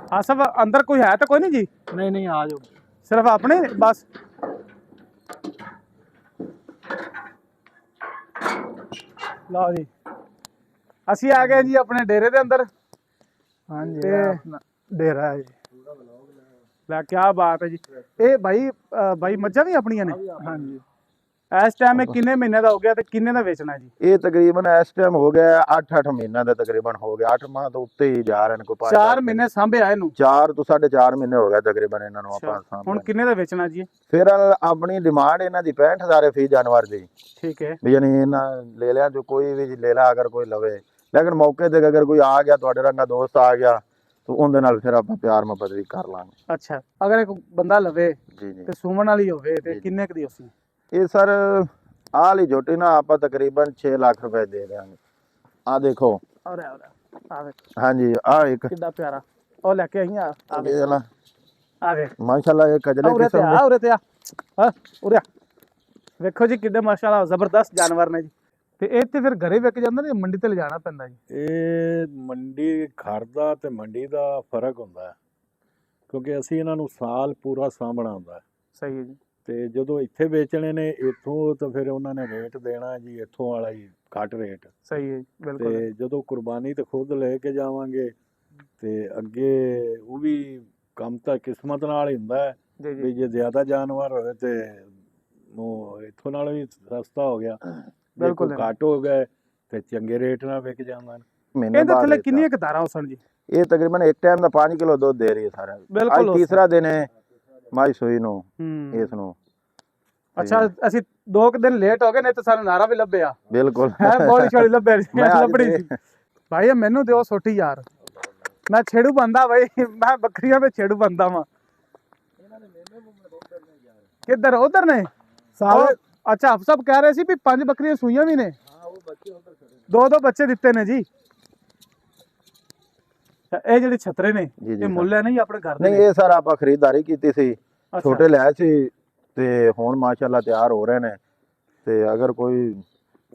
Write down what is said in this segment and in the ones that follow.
हाँ सब अंदर कोई है तो कोई नहीं जी? नहीं नहीं आ जाओ। सिर्फ अपने बस। लो जी ਅਸੀਂ ਆ ਗਏ ਜੀ ਆਪਣੇ ਡੇਰੇ ਦੇ ਅੰਦਰ। हाँ जी ਤੇ अपना डेरा है जी। ਲੈ ਕੀ ਬਾਤ ਹੈ ਜੀ। ਇਹ ਭਾਈ ਮੱਝਾਂ ਵੀ ਆਪਣੀਆਂ ਨੇ? हाँ जी ਇਸ ਟਾਈਮ ਇਹ ਕਿੰਨੇ ਮਹੀਨੇ ਦਾ ਹੋ ਗਿਆ ਤੇ ਕਿੰਨੇ ਦਾ ਵੇਚਣਾ ਜੀ? ਇਹ ਤਕਰੀਬਨ ਇਸ ਟਾਈਮ ਹੋ ਗਿਆ 8-8 ਮਹੀਨਾ ਦਾ ਤਕਰੀਬਨ ਹੋ ਗਿਆ। 8 ਮਾਹ ਤੋਂ ਉੱਤੇ ਹੀ ਜਾ ਰਹੇ ਨੇ। ਕੋਈ 4 ਮਹੀਨੇ ਸਾਂਭਿਆ ਇਹਨੂੰ? 4 ਤੋਂ 4.5 ਮਹੀਨੇ ਹੋ ਗਿਆ ਤਕਰੀਬਨ ਇਹਨਾਂ ਨੂੰ ਆਪਾਂ ਸਾਂਭ ਹੁਣ ਕਿੰਨੇ ਦਾ ਵੇਚਣਾ ਜੀ? ਫਿਰ ਆਪਣੀ ਡਿਮਾਂਡ ਇਹਨਾਂ ਦੀ 65000 ਹੈ ਫੀ ਜਾਨਵਰ ਦੀ। ਠੀਕ ਹੈ ਵੀ ਯਾਨੀ ਇਹਨਾਂ ਲੈ ਲਿਆ ਜੋ ਕੋਈ ਵੀ ਲੈ ਲਾ ਅਗਰ ਕੋਈ ਲਵੇ। ਲੇਕਿਨ ਮੌਕੇ ਤੇ ਅਗਰ ਕੋਈ ਆ ਗਿਆ ਤੁਹਾਡੇ ਰੰਗਾ ਦੋਸਤ ਆ ਗਿਆ ਤਾਂ ਉਹਦੇ ਨਾਲ ਫਿਰ ਆਪਾਂ ਪਿਆਰ ਮੁਹੱਬਤ ਵੀ ਕਰ ਲਾਂਗੇ। ਅੱਛਾ ਅਗਰ ਇੱਕ ਬੰਦਾ ਲਵੇ ਜੀ ਜੀ ਤੇ ਸੂਮਣ ਵਾਲੀ ਹੋਵੇ ਤੇ ਕਿੰਨੇ ਕੁ ਦੀ ਉਸੀ? ਇਹ ਸਰ ਆਹ ਵਾਲੀ ਝੋਟੀ ਨਾ ਆਪਾਂ ਤਕਰੀਬਨ 6 ਲੱਖ ਰੁਪਏ ਦੇ ਦੇਵਾਂਗੇ। ਆ ਦੇਖੋ ਔਰੇ ਆ ਵੇ ਹਾਂਜੀ ਆ ਇੱਕ ਕਿੱਡਾ ਪਿਆਰਾ ਉਹ ਲੈ ਕੇ ਆਈ ਆ ਇਹ ਵਾਲਾ ਆ ਵੇ ਮਾਸ਼ਾਅੱਲਾ ਇਹ ਕਜਲੇ ਉਰੇ ਤੇ ਕਿਸਮ ਆ ਉਰੇ ਤੇ ਆ ਹਾਂ ਉਰੇ ਆ। ਵੇਖੋ ਜੀ ਕਿੱਡੇ ਮਾਸ਼ਾਅੱਲਾ ਜ਼ਬਰਦਸਤ ਜਾਨਵਰ ਨੇ ਜੀ। ਤੇ ਇਹ ਤੇ ਫਿਰ ਘਰੇ ਵਿਕ ਜਾਂਦਾ ਨੇ ਮੰਡੀ ਤੇ ਲਿਜਾਣਾ ਪੈਂਦਾ ਜੀ? ਇਹ ਮੰਡੀ ਘਰ ਦਾ ਤੇ ਮੰਡੀ ਦਾ ਫਰਕ ਹੁੰਦਾ ਹੈ, ਕਿਉਂਕਿ ਅਸੀਂ ਇਹਨਾਂ ਨੂੰ ਸਾਲ ਪੂਰਾ ਸਾਂਭਣਾ ਹੁੰਦਾ ਹੈ। ਸਹੀ ਹੈ ਜੀ। ਤੇ ਜਦੋਂ ਇੱਥੇ ਵੇਚਣੇ ਨੇ ਇੱਥੋਂ ਤਾਂ ਫਿਰ ਉਹਨਾਂ ਨੇ ਰੇਟ ਦੇਣਾ ਜੀ ਇੱਥੋਂ ਵਾਲਾ ਹੀ ਘੱਟ ਰੇਟ। ਸਹੀ ਹੈ ਜੀ, ਬਿਲਕੁਲ। ਤੇ ਜਦੋਂ ਕੁਰਬਾਨੀ ਤੇ ਖੁਦ ਲੈ ਕੇ ਜਾਵਾਂਗੇ ਤੇ ਅੱਗੇ ਉਹ ਵੀ ਕੰਮ ਤਾਂ ਕਿਸਮਤ ਨਾਲ ਹੀ ਹੁੰਦਾ ਹੈ ਜੀ ਵੀ ਜੀ ਜੇ ਜ਼ਿਆਦਾ ਜਾਨਵਰ ਹੋਵੇ ਤੇ ਉਹ ਇੱਥੋਂ ਨਾਲ ਵੀ ਸਸਤਾ ਹੋ ਗਿਆ, ਬਿਲਕੁਲ। ਬਿਲਕੁਲ ਘੱਟ ਹੋ ਗਏ ਤੇ ਚੰਗੇ ਰੇਟ ਨਾਲ ਵਿਕ ਜਾਂਦਾ। ਮਹੀਨੇ ਇਹਦੇ ਬਾਅਦ ਥੱਲੇ ਇਹ ਕਿੰਨੀਆਂ ਕਤਾਰਾਂ ਹੋਸਣ ਜੀ? ਇਹ ਤਕਰੀਬਨ ਇੱਕ ਟਾਈਮ ਦਾ 5 ਕਿਲੋ ਦੁੱਧ ਦੇ ਰਹੀ ਹੈ ਸਾਰਿਆਂ ਨੂੰ। ਬਿਲਕੁਲ ਅੱਜ ਤੀਸਰਾ ਦਿਨ ਹੈ ਮਾਈ ਸੂਈ ਨੂੰ ਹੂੰ ਇਸ ਨੂੰ। ਅੱਛਾ ਅਸੀਂ 2 ਦਿਨ ਲੇਟ ਹੋ ਗਏ ਨਹੀਂ ਤਾਂ ਸਾਨੂੰ ਨਾਰਾ ਵੀ ਲੱਭਿਆ ਬਿਲਕੁਲ ਹੈ ਬੋਲੀ ਛੋੜੀ ਲੱਭਿਆ ਮੈਂ ਅੱਜ ਲੱਭੜੀ ਤੇ- ਸੀ। ਭਾਈ ਇਹ ਮੈਨੂੰ ਦਿਓ ਸੋਟੀ ਯਾਰ, ਮੈਂ ਛੇੜੂ ਬੰਦਾ ਬਾਈ, ਮੈਂ ਬੱਕਰੀਆਂ ਵਿੱਚ ਛੇੜੂ ਬੰਦਾ ਵਾਂ। ਕਿੱਧਰ ਉਧਰ ਨੇ ਸਾਰੇ? ਅੱਛਾ ਆਪ ਸਭ ਕਹਿ ਰਹੇ ਸੀ ਵੀ 5 ਬੱਕਰੀਆਂ ਸੂਈਆਂ ਵੀ ਨੇ। ਦੋ ਬੱਚੇ ਦਿੱਤੇ ਨੇ ਜੀ। ਇਹ ਜਿਹੜੇ ਛਤਰੇ ਨੇ ਜੀ, ਜੀ ਇਹ ਮੁੱਲ ਹੈ ਨਹੀਂ ਆਪਣੇ ਘਰ ਦੇ ਨਹੀਂ ਨੇ? ਇਹ ਸਰ ਆਪਾਂ ਖਰੀਦਦਾਰੀ ਕੀਤੀ ਸੀ, ਅੱਛਾ। ਛੋਟੇ ਲਿਆਏ ਸੀ ਤੇ ਹੁਣ ਮਾਸ਼ਾਅੱਲਾ ਤਿਆਰ ਹੋ ਰਹੇ ਨੇ। ਤੇ ਅਗਰ ਕੋਈ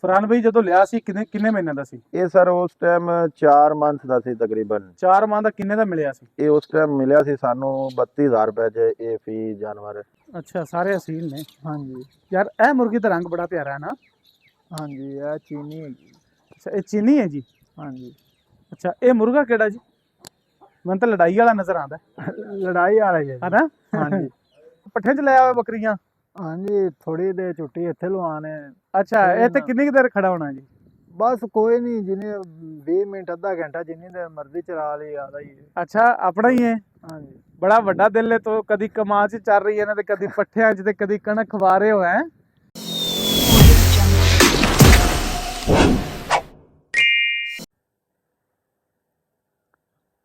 ਫਰਾਨ ਭਾਈ ਜਦੋਂ ਲਿਆ ਸੀ ਕਿੰਨੇ ਮਹੀਨੇ ਦਾ ਸੀ? ਇਹ ਸਰ ਉਸ ਟਾਈਮ 4 ਮੰਥ ਦਾ ਸੀ ਤਕਰੀਬਨ। 4 ਮਾਹ ਦਾ ਕਿੰਨੇ ਦਾ ਮਿਲਿਆ ਸੀ? ਇਹ ਉਸ ਟਾਈਮ ਮਿਲਿਆ ਸੀ ਸਾਨੂੰ 32000 ਰੁਪਏ ਚ ਇਹ ਫੀ ਜਾਨਵਰ। ਅੱਛਾ ਸਾਰੇ ਅਸੀਲ ਨੇ। हाँ जी ਯਾਰ ਇਹ ਮੁਰਗੀ ਦਾ ਰੰਗ ਬੜਾ ਪਿਆਰਾ ਹੈ ਨਾ। हाँ जी यह चीनी है जी। ਅੱਛਾ ਇਹ ਚੀਨੀ ਹੈ ਜੀ? हाँ जी ਅੱਛਾ ਇਹ ਮੁਰਗਾ ਕਿਹੜਾ ਜੀ? ਮੈਨੂੰ ਤਾਂ ਲੜਾਈ ਵਾਲਾ ਨਜ਼ਰ ਆਉਂਦਾ लड़ाई आ रही है ਹੈ ਨਾ? हाँ जी ਪੱਠੇ 'ਚ ਲੈ ਆਵੇ ਬੱਕਰੀਆਂ। हाँ जी थोड़ी देर छुट्टी इत्थे लवाने। ਅੱਛਾ ਇੱਥੇ ਕਿੰਨੀ ਕੁ ਦੇਰ ਖੜਾ ਹੋਣਾ ਜੀ? बस कोई नहीं जिन्हें 20 मिनट अद्धा घंटा जिन्नी देर मर्जी चरा ली ਆਦਾ ही है। ਅੱਛਾ ਆਪਣਾ ਹੀ ਹੈ? हाँ जी ਬੜਾ ਵੱਡਾ ਦਿਲ ਹੈ ਤੋ ਕਦੀ ਕਮਾਂ 'ਚ ਚੱਲ ਰਹੀ ਹੈ ਨਾ ਤੇ ਕਦੀ ਪੱਠਿਆਂ 'ਚ ਤੇ ਕਦੀ ਕਣਕ ਖਵਾ ਰਹੇ ਹੋ ਹੈ।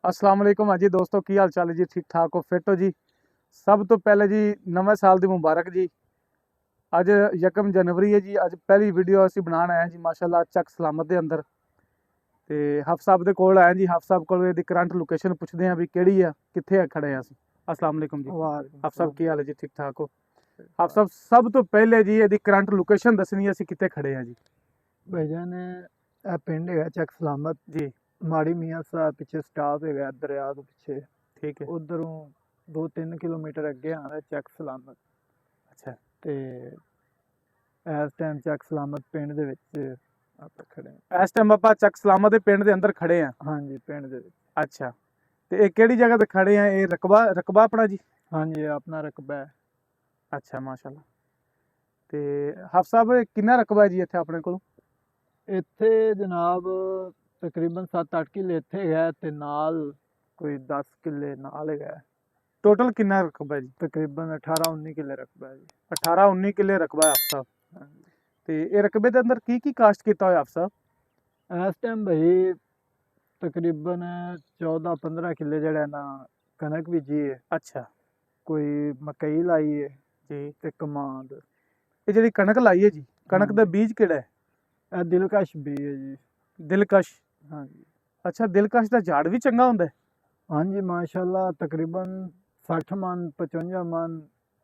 अस्सलाम वालेकुम हाजी दोस्तों, की हाल चाल है जी? ठीक ठाक हो, फिट हो जी? सब तो पहले जी नवे साल की मुबारक जी। अज 1 जनवरी है जी। अज पहली वीडियो असीं बनाने आए जी माशाअल्लाह चक सलामत के अंदर। तो हफ साहब के कोल आए जी, हफ साहब को इहदी करंट लोकेशन पुछते हैं भी किहड़ी है, कित्थे है खड़े हैं असीं। अस्सलाम वालेकुम जी। वालेकुम हफ साहब की हाल है जी? ठीक ठाक हो? हफ साहब सब तो पहले जी इहदी करंट लोकेशन दसनी है, असीं कित्थे खड़े हैं जी? भाईजान ਇਹ ਪਿੰਡ ਹੈਗਾ ਚੱਕ ਸਲਾਮਤ जी ਮਾੜੀ ਮੀਆਂ ਸਾਹਿਬ ਪਿੱਛੇ ਸਟਾਪ ਹੈਗਾ ਦਰਿਆ ਤੋਂ ਪਿੱਛੇ। ठीक है। ਉਧਰੋਂ 2-3 ਕਿਲੋਮੀਟਰ ਅੱਗੇ ਆਉਂਦਾ ਚੱਕ ਸਲਾਮਤ। अच्छा ਤੇ ਇਸ ਟਾਈਮ ਚੱਕ ਸਲਾਮਤ ਪਿੰਡ ਦੇ ਵਿੱਚ ਆਪਾਂ ਖੜੇ ਹਾਂ। इस टाइम आपां चक सलामत के पिंड के अंदर खड़े हैं। ਹਾਂਜੀ ਪਿੰਡ ਦੇ ਵਿੱਚ। अच्छा तो ये केड़ी जगह ते खड़े हैं? ये रकबा रकबा अपना जी? ਹਾਂਜੀ ਇਹ ਆਪਣਾ ਰਕਬਾ ਹੈ। अच्छा माशाल्लाह। ते हफ साहब किन्ना रकबा है जी इत्थे अपने कोल? ਇੱਥੇ ਜਨਾਬ ਤਕਰੀਬਨ 7-8 ਕਿੱਲੇ ਇੱਥੇ ਹੈਗਾ ਤੇ ਨਾਲ ਕੋਈ 10 ਕਿੱਲੇ ਨਾਲ ਹੈਗਾ। टोटल किन्ना रकबा है जी? ਤਕਰੀਬਨ 18-19 ਕਿੱਲੇ ਰਕਬਾ ਹੈ ਜੀ। 18-19 किले रकबा है हफ साहब। ते ये रकबे दे अंदर की काश्त कीता होया हफ साहब? ਇਸ ਟਾਈਮ ਭਾਈ ਤਕਰੀਬਨ 14-15 ਕਿੱਲੇ ਜਿਹੜਾ ਨਾ ਕਣਕ ਬੀਜੀ ਹੈ, अच्छा ਕੋਈ ਮਕਈ ਲਾਈ ਹੈ जी। ਤੇ ਕਮਾਂਦ। ये जेहड़ी कणक लाई है जी, कणक दा बीज केड़ा है? ਇਹ ਦਿਲਕਸ਼ ਵੀ ਹੈ ਜੀ। दिलकश। ਹਾਂਜੀ अच्छा दिलकश दा झाड़ भी चंगा हुंदा है? ਹਾਂਜੀ ਮਾਸ਼ਾਅੱਲਾ ਤਕਰੀਬਨ 60 ਮਨ 55 ਮਨ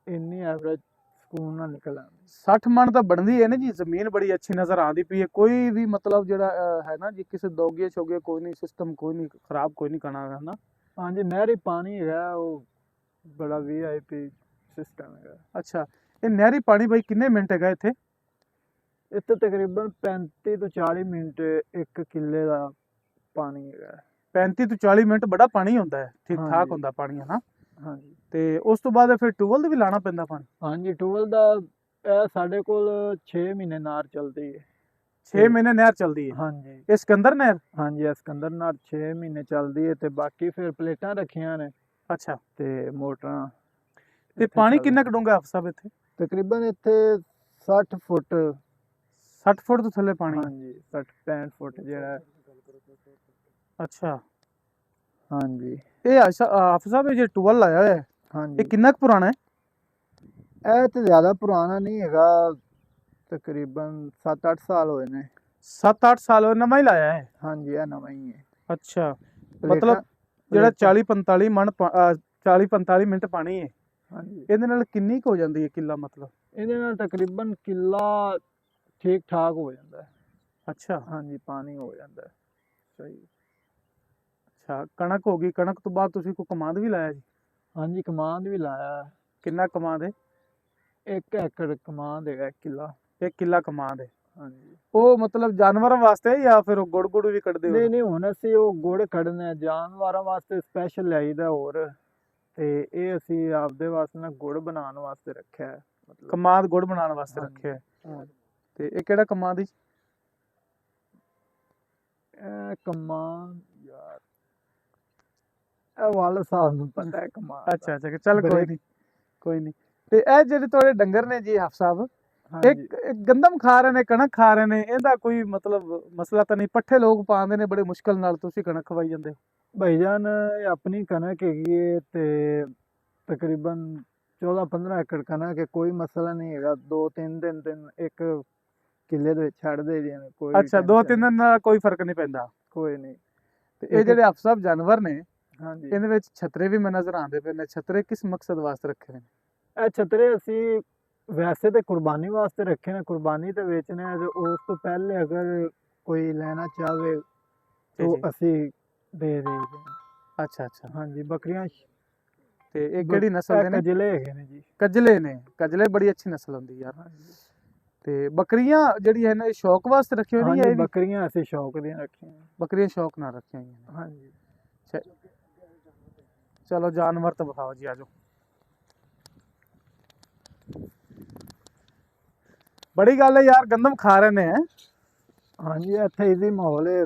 ਇੰਨੀ ਐਵਰੇਜ ਸਕੂਨ ਨਾਲ ਨਿਕਲ ਆਉਂਦੀ। 60 मन ਤਾਂ ਬਣਦੀ ਹੈ ਨਾ ਜੀ। ਜ਼ਮੀਨ ਬੜੀ ਅੱਛੀ ਨਜ਼ਰ ਆਉਂਦੀ ਪਈ ਹੈ। ਕੋਈ ਵੀ ਮਤਲਬ ਜਿਹੜਾ ਹੈ ਨਾ ਜੀ ਕਿਸੇ ਦੋਗੇ ਛੋਗੇ ਕੋਈ ਨਹੀਂ, ਸਿਸਟਮ ਕੋਈ ਨਹੀਂ ਖਰਾਬ, ਕੋਈ ਨਹੀਂ ਕਰਨਾ ਹੈ ਨਾ। ਹਾਂਜੀ ਨਹਿਰੀ ਪਾਣੀ ਹੈਗਾ, ਉਹ ਬੜਾ VIP ਸਿਸਟਮ ਹੈਗਾ। ਅੱਛਾ, ਇਹ ਨਹਿਰੀ ਪਾਣੀ ਬਾਈ ਕਿੰਨੇ ਮਿੰਟ ਹੈਗਾ ਇੱਥੇ? ਇੱਥੇ ਤਕਰੀਬਨ 35 ਤੋਂ 40 ਮਿੰਟ 1 ਕਿੱਲੇ ਦਾ ਪਾਣੀ ਹੈਗਾ। 35 ਤੋਂ 40 ਮਿੰਟ ਬੜਾ ਪਾਣੀ ਹੁੰਦਾ ਹੈ, ਠੀਕ ਠਾਕ ਹਾਂਜੀ। ਹੁੰਦਾ ਪਾਣੀ, ਹੈ ਨਾ? ਹਾਂਜੀ ਤੇ ਉਸ ਤੋਂ ਬਾਅਦ ਫਿਰ ਟਿਊਬਵੈੱਲ ਤੇ ਵੀ ਲਾਣਾ ਪੈਂਦਾ ਪਾਣੀ? ਹਾਂਜੀ ਟੂਵਲ ਦਾ ਇਹ ਸਾਡੇ ਕੋਲ 6 ਮਹੀਨੇ ਨਾਰ ਚੱਲਦੀ ਹੈ। 6 ਮਹੀਨੇ ਨਹਿਰ ਚੱਲਦੀ ਹੈ? ਹਾਂਜੀ ਇਹ ਸਿਕੰਦਰ ਨਹਿਰ? ਹਾਂਜੀ ਇਹ ਸਿਕੰਦਰ ਨਾਰ 6 ਮਹੀਨੇ ਚੱਲਦੀ ਹੈ, ਤੇ ਬਾਕੀ ਫਿਰ ਪਲੇਟਾਂ ਰੱਖੀਆਂ ਨੇ ਅੱਛਾ, ਤੇ ਮੋਟਰਾਂ। ਤੇ ਇੱਥੇ ਪਾਣੀ ਚੱਲ- ਕਿੰਨਾ ਕੁ ਡੂੰਘਾ ਹਾਫ ਸਾਹਿਬ ਇੱਥੇ? ਤਕਰੀਬਨ ਇੱਥੇ 60 ਫੁੱਟ 60 ਫੁੱਟ ਤੋਂ ਥੱਲੇ ਪਾਣੀ? ਹਾਂਜੀ 60-65 ਫੁੱਟ ਜਿਹੜਾ ਹੈ। ਅੱਛਾ, ਹਾਂਜੀ ਇਹ ਹਾਫ ਸਾਹਿਬ ਇਹ ਜੇ ਟਿਊਬਵੈੱਲ ਲਾਇਆ ਹੋਇਆ ਹੈ, ਹਾਂਜੀ ਇਹ ਕਿੰਨਾ ਕੁ ਪੁਰਾਣਾ ਹੈ? ਇਹ ਤੇ ਜ਼ਿਆਦਾ ਪੁਰਾਣਾ ਨਹੀਂ ਹੈਗਾ, ਤਕਰੀਬਨ 7-8 ਸਾਲ ਹੋਏ ਨੇ। 7-8 ਸਾਲ ਹੋਏ, ਨਵਾਂ ਹੀ ਲਾਇਆ ਹੈ? ਹਾਂਜੀ ਇਹ ਨਵਾਂ ਹੀ ਹੈ। ਅੱਛਾ, ਪਲੇਟਾਂ- ਮਤਲਬ ਜਿਹੜਾ ਪਲੇਟਾਂ- 40-45 ਮਿੰਟ ਪਾਣੀ ਹੈ, ਹਾਂਜੀ ਇਹਦੇ ਨਾਲ ਕਿੰਨੀ ਕੁ ਹੋ ਜਾਂਦੀ ਹੈ ਕਿੱਲਾ ਮਤਲਬ? ਇਹਦੇ ਨਾਲ ਤਕਰੀਬਨ ਕਿੱਲਾ ਠੀਕ ਠਾਕ ਹੋ ਜਾਂਦਾ ਹੈ। ਅੱਛਾ ਹਾਂਜੀ ਪਾਣੀ ਹੋ ਜਾਂਦਾ ਹੈ ਸਹੀ। ਅੱਛਾ, ਕਣਕ ਹੋ ਗਈ, ਕਣਕ ਤੋਂ ਬਾਅਦ ਤੁਸੀਂ ਕੋਈ ਕਮਾਦ ਵੀ ਲਾਇਆ ਜੀ? ਹਾਂਜੀ ਕਮਾਂਦ ਵੀ ਲਾਇਆ, ਕਿੰਨਾ ਕਮਾਦ ਹੈ? 1 ਏਕੜ ਕਮਾਂਦ ਹੈਗਾ, 1 ਕਿੱਲਾ। 1 ਕਿੱਲਾ ਕਮਾਦ ਹੈ? ਹਾਂਜੀ ਉਹ ਮਤਲਬ ਜਾਨਵਰਾਂ ਵਾਸਤੇ ਹੈ ਜਾਂ ਫਿਰ ਉਹ ਗੁੜ ਵੀ ਕੱਢਦੇ ਹੋ? ਨਹੀਂ ਨਹੀਂ ਹੁਣ ਅਸੀਂ ਉਹ ਗੁੜ ਕੱਢਣਾ ਜਾਨਵਰਾਂ ਵਾਸਤੇ ਸਪੈਸ਼ਲ ਲਿਆਈਦਾ ਹੋਰ, ਤੇ ਇਹ ਅਸੀਂ ਆਪਦੇ ਵਾਸਤੇ ਨਾ ਗੁੜ ਬਣਾਉਣ ਵਾਸਤੇ ਰੱਖਿਆ ਹੈ। ਮਤਲਬ ਕਮਾਦ ਗੁੜ ਬਣਾਉਣ ਵਾਸਤੇ ਹਾਂਜੀ। ਰੱਖਿਆ ਹੈ। ਹਾਂ। ਤੇ ਇਹ ਕਿਹੜਾ ਕਮਾਦ ਜੀ? ਇਹ ਕਮਾਂਦ ਯਾਰ ਇਹ ਵਾਲਾ ਸਾਹਿਬ ਨੂੰ ਪਤਾ ਹੈ ਕਮਾਂਦ ਅੱਛਾ ਅੱਛਾ, ਚੱਲ ਕੋਈ ਬੜੇ- ਨਹੀਂ ਕੋਈ ਨਹੀਂ। ਤੇ ਇਹ ਜਿਹੜੇ ਤੁਹਾਡੇ ਡੰਗਰ ਨੇ ਜੀ ਹਾਫ ਸਾਹਿਬ, ਹਾਂਜੀ ਇੱਕ ਗੰਦਮ ਖਾ ਰਹੇ ਨੇ, ਕਣਕ ਖਾ ਰਹੇ ਨੇ, ਇਹਦਾ ਕੋਈ ਮਤਲਬ ਮਸਲਾ ਤਾਂ ਨਹੀਂ? ਪੱਠੇ ਲੋਕ ਪਾਉਂਦੇ ਨੇ ਬੜੇ ਮੁਸ਼ਕਲ ਨਾਲ, ਤੁਸੀਂ ਕਣਕ ਖਵਾਈ ਜਾਂਦੇ ਹੋ। ਭਾਈਜਾਨ ਇਹ ਆਪਣੀ ਕਣਕ ਹੈਗੀ ਹੈ, ਤੇ ਤਕਰੀਬਨ 14-15 ਏਕੜ ਕਣਕ ਹੈ, ਕੋਈ ਮਸਲਾ ਨਹੀਂ ਹੈਗਾ। 2-3 ਦਿਨ 1 ਕਿੱਲੇ ਦੇ ਵਿੱਚ ਛੱਡ ਦੇ ਦੀਆਂ ਨੇ, ਕੋਈ ਅੱਛਾ, tension 2-3 ਦਿਨ ਨਾਲ ਕੋਈ ਫਰਕ ਨਹੀਂ ਪੈਂਦਾ? ਕੋਈ ਨਹੀਂ। ਤੇ ਇਹ ਜਿਹੜੇ ਹਾਫ ਸਾਹਿਬ ਜਾਨਵਰ ਨੇ, ਹਾਂਜੀ ਇਹਦੇ ਵਿੱਚ ਛਤਰੇ ਵੀ ਮੈਂ ਨਜ਼ਰ ਆਉਂਦੇ ਪਏ ਨੇ, ਛਤਰੇ ਕਿਸ ਮਕਸਦ ਵਾਸਤੇ ਰੱਖੇ ਨੇ? ਇਹ ਛਤਰੇ ਅਸੀਂ ਵੈਸੇ ਤੇ ਕੁਰਬਾਨੀ ਵਾਸਤੇ ਰੱਖੇ ਨੇ, ਕੁਰਬਾਨੀ ਤੇ ਵੇਚਣੇ ਆ, ਤੇ ਉਸ ਤੋਂ ਪਹਿਲੇ ਅਗਰ ਕੋਈ ਲੈਣਾ ਚਾਹਵੇ ਤਾਂ ਜੀ। ਅਸੀਂ ਦੇ ਦੇਈਦੇ ਹਾਂ। ਅੱਛਾ ਅੱਛਾ, ਹਾਂਜੀ ਬੱਕਰੀਆਂ ਤੇ ਇਹ ਕਿਹੜੀ ਨਸਲ ਦੇ ਨੇ? ਕਜਲੇ ਹੈਗੇ ਨੇ ਜੀ। ਕਜਲੇ ਨੇ? ਕਜਲੇ ਬੜੀ ਅੱਛੀ ਨਸਲ ਹੁੰਦੀ ਯਾਰ। ਤੇ ਬੱਕਰੀਆਂ ਜਿਹੜੀਆਂ ਨੇ, ਇਹ ਸ਼ੌਕ ਵਾਸਤੇ ਰੱਖੀਆਂ ਹੋਈਆਂ ਹਾਂਜੀ ਇਹ ਵੀ? ਬੱਕਰੀਆਂ ਅਸੀਂ ਸ਼ੌਕ ਦੀਆਂ ਰੱਖੀਆਂ ਨੇ। ਬੱਕਰੀਆਂ ਸ਼ੌਕ ਨਾਲ ਰੱਖੀਆਂ ਹੋਈਆਂ ਨੇ? ਹਾਂਜੀ ਚਲੋ ਜਾਨਵਰ ਤਾਂ ਵਿਖਾਓ ਜੀ, ਆਜੋ। ਬੜੀ ਗੱਲ ਹੈ ਯਾਰ, ਗੰਦਮ ਖਾ ਰਹੇ ਨੇ ਹੈਂ? ਹਾਂਜੀ ਇੱਥੇ ਇਜ਼ੀ ਮਾਹੌਲ ਹੈ,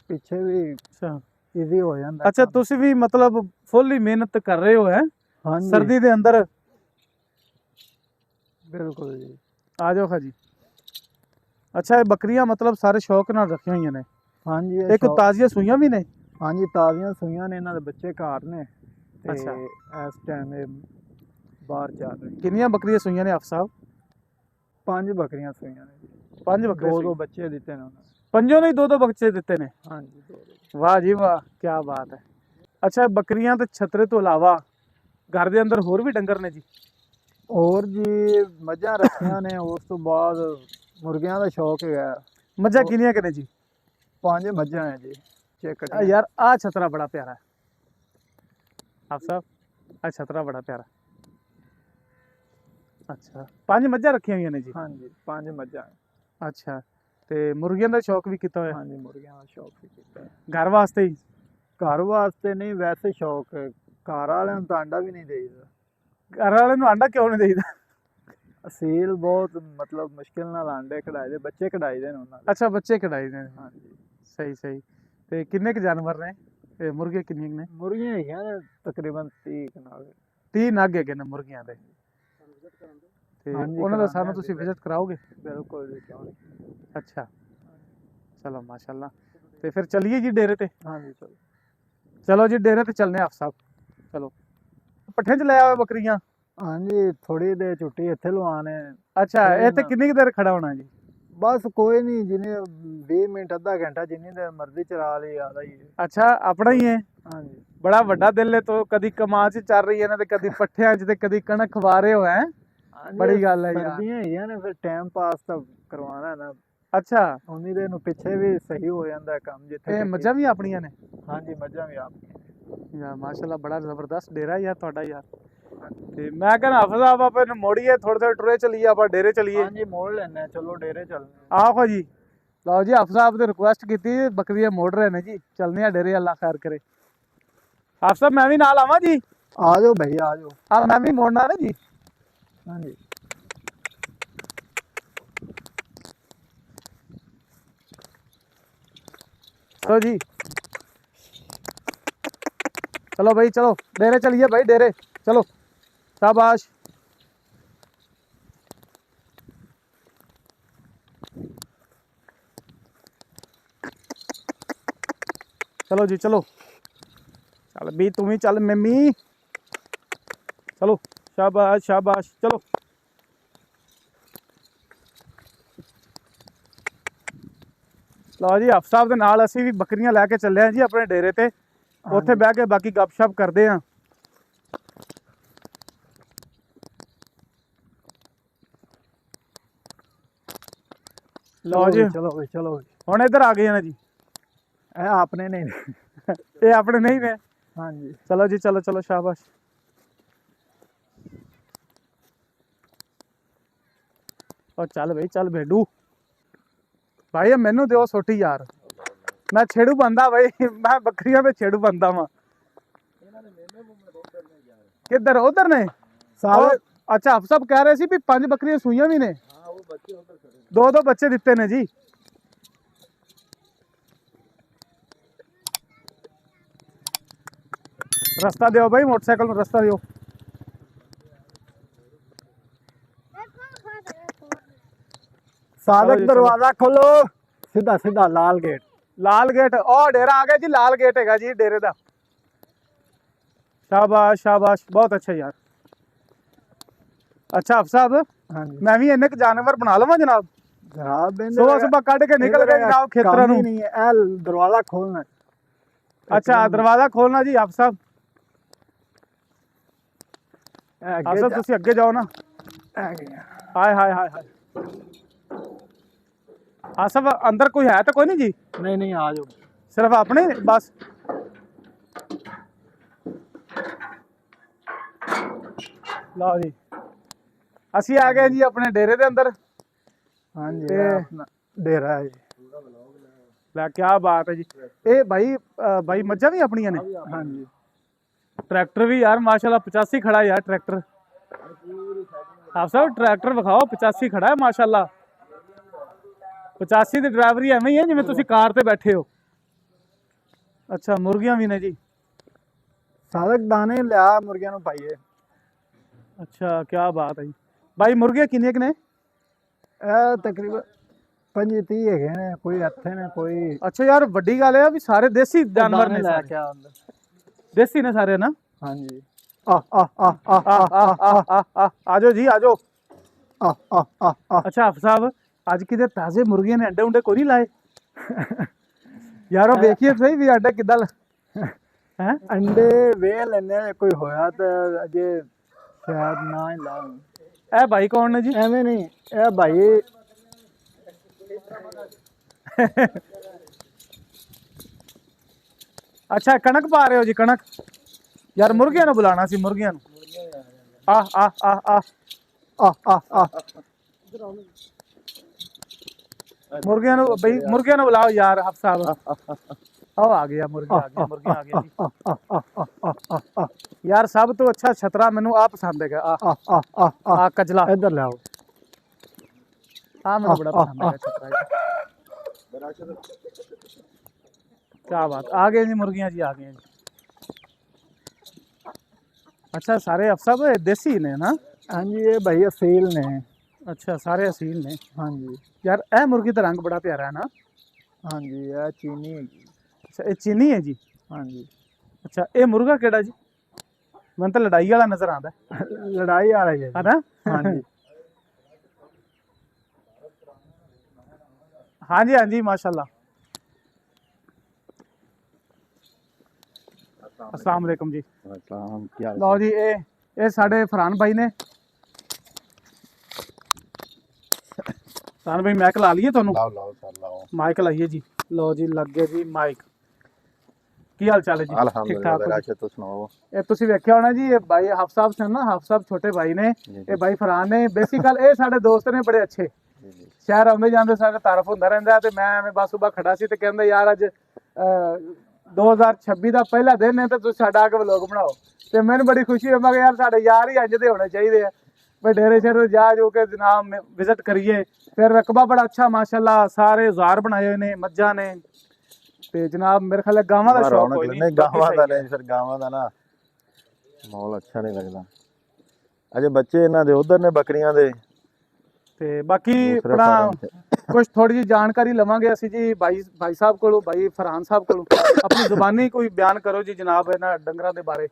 ਪਿੱਛੇ ਵੀ ਅੱਛਾ ਇਜ਼ੀ ਹੋ ਜਾਂਦਾ ਅੱਛਾ, ਕੰਮ। ਤੁਸੀਂ ਵੀ ਮਤਲਬ ਫੁੱਲ ਹੀ ਮਿਹਨਤ ਕਰ ਰਹੇ ਹੋ ਹੈ ਹਾਂਜੀ ਸਰਦੀ ਦੇ ਅੰਦਰ? ਬਿਲਕੁਲ ਜੀ। ਆ ਜਾਓ ਖਾਜੀ। ਅੱਛਾ, ਇਹ ਬੱਕਰੀਆਂ ਮਤਲਬ ਸਾਰੇ ਸ਼ੌਕ ਨਾਲ ਰੱਖੀਆਂ ਹੋਈਆਂ ਨੇ? ਹਾਂਜੀ ਇੱਕ ਤਾਜ਼ੀਆਂ ਸੂਈਆਂ ਵੀ ਨੇ? ਹਾਂਜੀ ਤਾਜ਼ੀਆਂ ਸੂਈਆਂ ਨੇ, ਇਹਨਾਂ ਦੇ ਬੱਚੇ ਘਰ ਨੇ, ਤੇ ਅੱਛਾ। ਇਸ ਟਾਈਮ ਇਹ ਬਾਹਰ ਜਾ ਰਹੇ। ਕਿੰਨੀਆਂ ਬੱਕਰੀਆਂ ਸੂਈਆਂ ਨੇ ਹਾਫ ਸਾਹਿਬ? 5 ਬੱਕਰੀਆਂ ਸੂਈਆਂ ਨੇ ਜੀ। 5 ਬੱਕਰੀਆਂ 2 ਸੂਈਆਂ? ਬੱਚੇ ਦਿੱਤੇ ਨੇ ਉਹਨਾਂ ਨੇ। ਪੰਜੋਂ ਨੇ 2-2 ਬੱਚੇ ਦਿੱਤੇ ਨੇ? ਹਾਂਜੀ 2 ਵਾਹ ਜੀ ਵਾਹ, ਕੀ ਬਾਤ ਹੈ। ਅੱਛਾ, ਬੱਕਰੀਆਂ ਤੇ ਛਤਰੇ ਤੋਂ ਇਲਾਵਾ ਘਰ ਦੇ ਅੰਦਰ ਹੋਰ ਵੀ ਡੰਗਰ ਨੇ ਜੀ? ਹੋਰ ਜੀ ਮੱਝਾਂ ਰੱਖੀਆਂ ਨੇ, ਉਸ ਤੋਂ ਬਾਅਦ ਮੁਰਗਿਆਂ ਦਾ ਸ਼ੌਕ ਹੈਗਾ। ਮੱਝਾਂ ਕਿੰਨੀਆਂ ਕਿ ਨੇ ਜੀ? 5 ਮੱਝਾਂ ਹੈ ਜੀ, ਚੈੱਕ ਆ ਯਾਰ, ਆ ਛਤਰਾ ਬੜਾ ਪਿਆਰਾ ਹੈ ਹਾਫ ਸਾਹਿਬ, ਆ ਛਤਰਾ ਬੜਾ ਪਿਆਰਾ। ਅੱਛਾ, 5 ਮੱਝਾਂ ਰੱਖੀਆਂ ਹੋਈਆਂ ਨੇ ਜੀ? ਹਾਂਜੀ 5 ਮੱਝਾਂ ਹੈ। ਅੱਛਾ, ਤੇ ਮੁਰਗੀਆਂ ਦਾ ਸ਼ੌਕ ਵੀ ਕੀਤਾ ਹੋਇਆ? ਹਾਂਜੀ ਮੁਰਗਿਆਂ ਦਾ ਸ਼ੌਕ ਵੀ ਕੀਤਾ ਹੈ। ਘਰ ਵਾਸਤੇ ਹੀ? ਘਰ ਵਾਸਤੇ ਨਹੀਂ, ਵੈਸੇ ਸ਼ੌਕ ਹੈ। ਘਰ ਵਾਲਿਆਂ ਨੂੰ ਤਾਂ ਅੰਡਾ ਵੀ ਨਹੀਂ ਦੇਈਦਾ। ਘਰ ਵਾਲੇ ਨੂੰ ਆਂਡਾ ਕਿਉਂ ਨਹੀਂ ਦੇਈਦਾ? ਅਸੀਲ ਬਹੁਤ ਮਤਲਬ ਮੁਸ਼ਕਿਲ ਨਾਲ ਆਂਡੇ ਕਢਾਈ ਦੇ, ਬੱਚੇ ਕਢਾਈ ਦੇ ਨੇ ਉਹਨਾਂ ਦੇ। ਅੱਛਾ, ਬੱਚੇ ਕਢਾਈ ਦੇ ਨੇ? ਹਾਂਜੀ ਸਹੀ ਸਹੀ। ਤੇ ਕਿੰਨੇ ਕੁ ਜਾਨਵਰ ਨੇ ਇਹ? ਮੁਰਗੇ ਕਿੰਨੀਆਂ ਕੁ ਨੇ? ਮੁਰਗੀਆਂ ਹੈਗੀਆਂ ਨੇ ਤਕਰੀਬਨ 30 ਨਾਲ। 30 ਨਗ ਹੈਗੇ ਨੇ ਮੁਰਗੀਆਂ ਦੇ? ਤੇ ਹਾਂਜੀ, ਉਹਨਾਂ ਦਾ ਕਰਾਉਂਦੇ ਸਾਨੂੰ ਹਾਂ ਤੁਸੀਂ visit। ਵਿਜ਼ਿਟ ਕਰਾਓਗੇ? ਬਿਲਕੁਲ ਜੀ ਕਿਉਂ ਨਹੀਂ। ਅੱਛਾ, ਚਲੋ ਮਾਸ਼ਾਅੱਲਾ। ਤੇ ਫਿਰ ਚਲੀਏ ਜੀ ਡੇਰੇ ਤੇ? ਹਾਂਜੀ ਚਲੋ। ਚਲੋ ਜੀ ਡੇਰੇ ਤੇ ਚੱਲਨੇ ਹਾਫ ਸਾਹਿਬ, ਚਲੋ। ਪੱਠੇ 'ਚ ਲੈ ਆਓ ਬੱਕਰੀਆਂ? ਹਾਂਜੀ ਥੋੜੀ ਦੇਰ ਛੁੱਟੀ ਇੱਥੇ ਲਵਾਣੇ। ਅੱਛਾ, ਫਿਰ ਇਹ ਤੇ ਨਾ- ਕਿੰਨੀ ਕੁ ਦੇਰ ਖੜਾ ਹੋਣਾ ਜੀ? ਬਸ ਕੋਈ ਨਹੀਂ, ਜਿੰਨੇ 20 ਮਿੰਟ ਅੱਧਾ ਘੰਟਾ ਜਿੰਨੀ ਦੇਰ ਮਰਜ਼ੀ ਚਰਾ ਲਈ ਆਦਾ ਹੀ ਹੈ। ਅੱਛਾ, ਆਪਣਾ ਹੀ ਹੈ? ਹਾਂਜੀ ਬੜਾ ਵੱਡਾ ਦਿਲ ਹੈ, ਤੋ ਕਦੀ ਕਮਾਂ 'ਚ ਚੱਲ ਰਹੀ ਹੈ ਨਾ, ਤੇ ਕਦੀ ਪੱਠਿਆਂ 'ਚ, ਤੇ ਕਦੀ ਕਣਕ ਖਵਾ ਰਹੇ ਹੋ ਹੈ? ਹਾਂਜੀ, ਬੜੀ ਗੱਲ ਹੈ ਯਾਰ। ਸਰਦੀਆਂ ਹੈਗੀਆਂ ਨੇ, ਫਿਰ ਟਾਈਮ ਪਾਸ ਤਾਂ ਕਰਵਾਉਣਾ ਨਾ। ਅੱਛਾ, ਉਨੀ ਦੇਰ ਨੂੰ ਪਿੱਛੇ ਵੀ ਸਹੀ ਹੋ ਜਾਂਦਾ ਕੰਮ ਜਿੱਥੇ ਇਹ ਤੱਕ- ਮੱਝਾਂ ਵੀ ਆਪਣੀਆਂ ਨੇ? ਹਾਂਜੀ ਮੱਝਾਂ ਵੀ ਆਪਣੀਆਂ ਨੇ। ਯਾਰ ਮਾਸ਼ਾਅੱਲਾ ਬੜਾ ਜ਼ਬਰਦਸਤ ਡੇਰਾ ਯਾਰ ਤੁਹਾਡਾ ਯਾਰ। ਤੇ ਮੈਂ ਕਹਿੰਦਾ ਹਫਜ਼ਾ ਆਪਾਂ ਇਹਨੂੰ ਮੋੜੀਏ ਥੋੜੇ ਥੋੜੇ ਟੁਰੇ ਚਲੀਏ ਆਪਾਂ ਡੇਰੇ ਚਲੀਏ। ਹਾਂਜੀ ਮੋੜ ਲੈਣੇ ਚਲੋ ਡੇਰੇ ਚੱਲਦੇ ਆਖੋ ਜੀ ਲਓ ਜੀ ਹਫਜ਼ਾ ਸਾਹਿਬ ਨੇ ਰਿਕੁਐਸਟ ਕੀਤੀ ਬੱਕਰੀਆਂ ਮੋੜ ਰਹੇ ਨੇ ਜੀ ਚੱਲਨੇ ਆ ਡੇਰੇ ਅੱਲਾ ਖੈਰ ਕਰੇ। ਹਫਜ਼ਾ ਸਾਹਿਬ ਮੈਂ ਵੀ ਨਾਲ ਆਵਾਂ ਜੀ। ਆ ਜਾਓ ਭਾਈ ਆ ਜਾਓ। ਆ ਮੈਂ ਵੀ ਮੋੜਨਾ ਨਾ ਜੀ। ਹਾਂਜੀ चलो जी चलो भाई चलो डेरे चलिए भाई डेरे चलो शाबाश। चलो जी चलो चल भी तुम ही चल मम्मी चलो शाबाश शाबाश चलो। ਲਓ ਜੀ ਹਫ ਸਾਹਿਬ ਦੇ ਨਾਲ ਅਸੀਂ ਵੀ ਬੱਕਰੀਆਂ ਲੈ ਕੇ ਚੱਲੇ ਆਂ ਜੀ ਆਪਣੇ ਡੇਰੇ ਤੇ। ਉੱਥੇ ਬਹਿ ਕੇ ਬਾਕੀ ਗੱਪਸ਼ਪ ਕਰਦੇ ਆਂ। ਲਓ ਜੀ ਚਲੋ ਭਾਈ ਚਲੋ। ਹੁਣ ਇੱਧਰ ਆ ਗਏ ਆ ਨਾ ਜੀ। ਇਹ ਆਪਣੇ ਨੇ ਇਹ ਆਪਣੇ ਨਹੀਂ ਨੇ। ਹਾਂਜੀ ਚਲੋ ਜੀ ਚਲੋ ਚਲੋ ਸ਼ਾਬਾਸ਼। ਉਹ ਚੱਲ ਬਈ ਚੱਲ ਭੇਡੂ ਭਾਈ ਮੈਨੂੰ ਦਿਓ ਛੋਟੀ ਯਾਰ मैं छेड़ू बंदा भाई मैं बकरियां पे छेड़ू बंदा वा। किधर उधर ने सारे अच्छा आप सब कह रहे सी भी 5 बकरियां सूइयां भी ने। दो बच्चे दिते ने जी। रास्ता दियो भाई मोटरसाइकिल में रास्ता दियो। सादक दरवाजा खोलो सीधा सीधा लाल गेट। लाल गेट और डेरा आ गया जी। लाल गेट है जी डेरे का। शाबाश शाबाश बहुत अच्छा यार। अच्छा अफ साहब हाँ जी मैं भी इन्ने जानवर बना लवा जनाब। जनाब सुबह सुबह कट के निकल गए जनाब खेतरा नूं। नहीं है ए दरवाजा खोलना। अच्छा दरवाजा खोलना जी अफ साहब। अफ साहब तुसी अगे जाओ ना। हाय हाय हाय हाय आसफ अंदर कोई है तो कोई नहीं जी। नहीं नहीं आ जाओ सिर्फ अपने बस। लो जी असी आ गए जी अपने डेरे दे अंदर। हाँ जी ते- अपना डेरा है जी। लै क्या बात है जी। ए भाई भाई मज्झां भी अपनियां ने। हाँ जी ट्रैक्टर भी यार माशाल्लाह 85 खड़ा है यार ट्रैक्टर। आप सब ट्रैक्टर विखाओ 85 खड़ा है माशाल्लाह। 85 ਦੀ ਡਰਾਈਵਰੀ ਐਵੇਂ ਹੀ ਹੈ ਜਿਵੇਂ ਤੁਸੀਂ ਕਾਰ ਤੇ ਬੈਠੇ ਹੋ। ਅੱਛਾ ਮੁਰਗੀਆਂ ਵੀ ਨੇ ਜੀ। सादक दाने लिया मुर्गियां नु पाइए। अच्छा क्या बात है जी। भाई मुर्गियां किन्ने क ने? ए तकरीबन 25-30 ਹੈਗੇ ਨੇ ਕੋਈ ਇੱਥੇ ਨੇ ਕੋਈ। अच्छा यार ਵੱਡੀ ਗੱਲ ਹੈ ਵੀ ਸਾਰੇ ਦੇਸੀ ਜਾਨਵਰ ਨੇ ਲੈ ਸਾਰੇ। ਕੇ ਆ ਅੰਦਰ। ਦੇਸੀ ਨੇ ਸਾਰੇ ਨਾ। हाँ जी आ आ आ आ आ ਆਜੋ ਜੀ ਆਜੋ। आ आ आ आ ਅੱਛਾ ਹਫ ਸਾਹਿਬ ਅੱਜ ਕਿਤੇ ਤਾਜ਼ੇ ਮੁਰਗੀਆਂ ਨੇ ਅੰਡੇ ਉਂਡੇ ਕੋਈ ਨਹੀਂ ਲਾਏ ਯਾਰ ਉਹ ਵੇਖੀਏ ਸਹੀ ਵੀ ਅੰਡਾ ਕਿੱਦਾਂ ਹੈ। अंडे वे लेने कोई होया तो अजे शायद ना ही लाऊं। ਇਹ ਭਾਈ ਕੌਣ ਨੇ ਜੀ? ਐਵੇਂ ਨਹੀਂ ਇਹ ਭਾਈ ਅੱਛਾ ਕਣਕ ਪਾ ਰਹੇ ਹੋ ਜੀ ਕਣਕ। ਯਾਰ ਮੁਰਗੀਆਂ ਨੂੰ ਬੁਲਾਣਾ ਸੀ ਮੁਰਗੀਆਂ ਨੂੰ। ਆ ਆ ਆ ਆ ਆ ਆ ਆ ਮੁਰਗੀਆਂ ਨੂੰ ਬਈ ਮੁਰਗੀਆਂ ਨੂੰ ਬੁਲਾਓ ਯਾਰ ਹਫ ਸਾਹਿਬ। ਆਓ ਆ ਗਿਆ ਮੁਰਗੀਆਂ ਆ ਗਈਆਂ ਮੁਰਗੀਆਂ ਆ ਗਈਆਂ ਜੀ। ਯਾਰ ਸਭ ਤੋਂ ਅੱਛਾ ਛਤਰਾ ਮੈਨੂੰ ਆ ਪਸੰਦ ਹੈਗਾ। ਆ ਆ ਆ ਆ ਆ ਆ ਕਜਲਾ ਇੱਧਰ ਲਿਆਓ। ਆ ਮੈਨੂੰ ਬੜਾ ਪਸੰਦ ਹੈਗਾ ਛਤਰਾ। क्या बात आ गए जी मुर्गियां जी आ गए जी। अच्छा सारे अफसर देसी ने ना। हाँ जी ये भाई असील ने। अच्छा सारे असील ने। हाँ जी यार ए मुर्गी का रंग बड़ा प्यारा है ना। हाँ जी ये चीनी है। अच्छा ये चीनी है जी। हाँ जी अच्छा ये मुर्गा केड़ा जी? मैं तो लड़ाई वाला नजर आता है। लड़ाई आ रही है है ना। हाँ जी हाँ जी हाँ जी माशाल्लाह। अस्सलाम वालेकुम जी। अस्सलाम ਕੀ ਹਾਲ ਲਓ ਜੀ ਇਹ ਸਾਡੇ ਫਰਾਨ ਭਾਈ ਨੇ। ਫਰਾਨ ਭਾਈ ਮਾਈਕ ਲਾ ਲਈਏ ਤੁਹਾਨੂੰ। ਲਾਓ ਲਾਓ ਸਰ ਲਾਓ। ਮਾਈਕ ਲਾਈਏ ਜੀ। ਲਓ ਜੀ ਲੱਗ ਗਿਆ ਜੀ ਮਾਈਕ। ਕੀ ਹਾਲ ਚਾਲ ਹੈ ਜੀ? ਠੀਕ ਅਲਹਮਦੁਲਿਲਾ ਠਾਕ ਹੋ ਰਾਸ਼ਦ ਤੁਸੀਂ ਸੁਣਾਓ? ਇਹ ਤੁਸੀਂ ਵੇਖਿਆ ਹੋਣਾ ਜੀ, ਇਹ ਬਾਈ ਹਾਫ ਸਾਹਿਬ ਸਨ ਨਾ, ਹਾਫ ਸਾਹਿਬ ਛੋਟੇ ਭਾਈ ਨੇ, ਜੀ ਇਹ ਬਾਈ ਫਰਹਾਨ ਨੇ। ਬੇਸਿਕਲ ਇਹ ਸਾਡੇ ਦੋਸਤ ਨੇ ਬੜੇ ਅੱਛੇ, ਜੀ ਜੀ ਸ਼ਹਿਰ ਆਉਂਦੇ ਜਾਂਦੇ ਸਾਡਾ ਤਾਰਫ ਹੁੰਦਾ ਰਹਿੰਦਾ, ਤੇ ਮੈਂ ਐਵੇਂ ਬਸ ਸੁਬਾ ਖੜਾ ਸੀ ਤੇ ਕਹਿੰਦਾ ਯਾਰ ਅੱਜ 2026 ਦਾ ਪਹਿਲਾ ਦਿਨ ਹੈ ਤੇ ਤੁਸੀਂ ਸਾਡਾ ਆ ਕੇ ਵਲੋਗ ਬਣਾਓ, ਤੇ ਮੈਨੂੰ ਬੜੀ ਖੁਸ਼ੀ ਹੋਈ। ਮੈਂ ਕਿਹਾ ਯਾਰ ਸਾਡੇ ਯਾਰ ਹੀ ਇੰਜ ਦੇ ਹੋਣੇ ਚਾਹੀਦੇ ਆ, ਵੀ ਡੇਰੇ ਸ਼ੇਰੇ ਜਾ ਜੋ ਕੇ ਜਨਾਬ ਵਿਜ਼ਿਟ ਕਰੀਏ। ਫਿਰ ਰਕਬਾ ਬੜਾ ਅੱਛਾ ਮਾਸ਼ਾਅੱਲਾ, ਸਾਰੇ ਜ਼ਾਰ ਬਣਾਏ ਹੋਏ ਨੇ, ਮੱਝਾਂ ਨੇ, ਤੇ ਜਨਾਬ ਮੇਰੇ ਖਿਆਲ ਗਾਵਾਂ ਦਾ ਸ਼ੌਕ ਕੋਈ ਨਹੀਂ, ਨਹੀਂ, ਗਾਵਾਂ ਦਾ ਨਹੀਂ, ਫਿਰ ਗਾਵਾਂ ਦਾ ਨਾ ਮਾਹੌਲ ਅੱਛਾ ਨਹੀਂ ਲੱਗਦਾ। ਅਜੇ ਬੱਚੇ ਇਹਨਾਂ ਦੇ ਉਧਰ ਨੇ ਬੱਕਰੀਆਂ ਦੇ, ਤੇ ਬਾਕੀ ਦੂਸਰੇ ਆਪਣਾ ਫਾਰਮ 'ਚ। ਕੁਝ ਥੋੜੀ ਜਿਹੀ ਜਾਣਕਾਰੀ ਲਵਾਂਗੇ ਅਸੀਂ ਜੀ ਭਾਈ ਸਾਹਿਬ ਕੋਲੋਂ, ਭਾਈ ਫਰਹਾਨ ਸਾਹਿਬ ਕੋਲੋਂ। ਆਪਣੀ ਜ਼ੁਬਾਨੀ ਕੋਈ ਬਿਆਨ ਕਰੋ ਜੀ ਜਨਾਬ ਇਹਨਾਂ ਡੰਗਰਾਂ ਦੇ ਬਾਰੇ।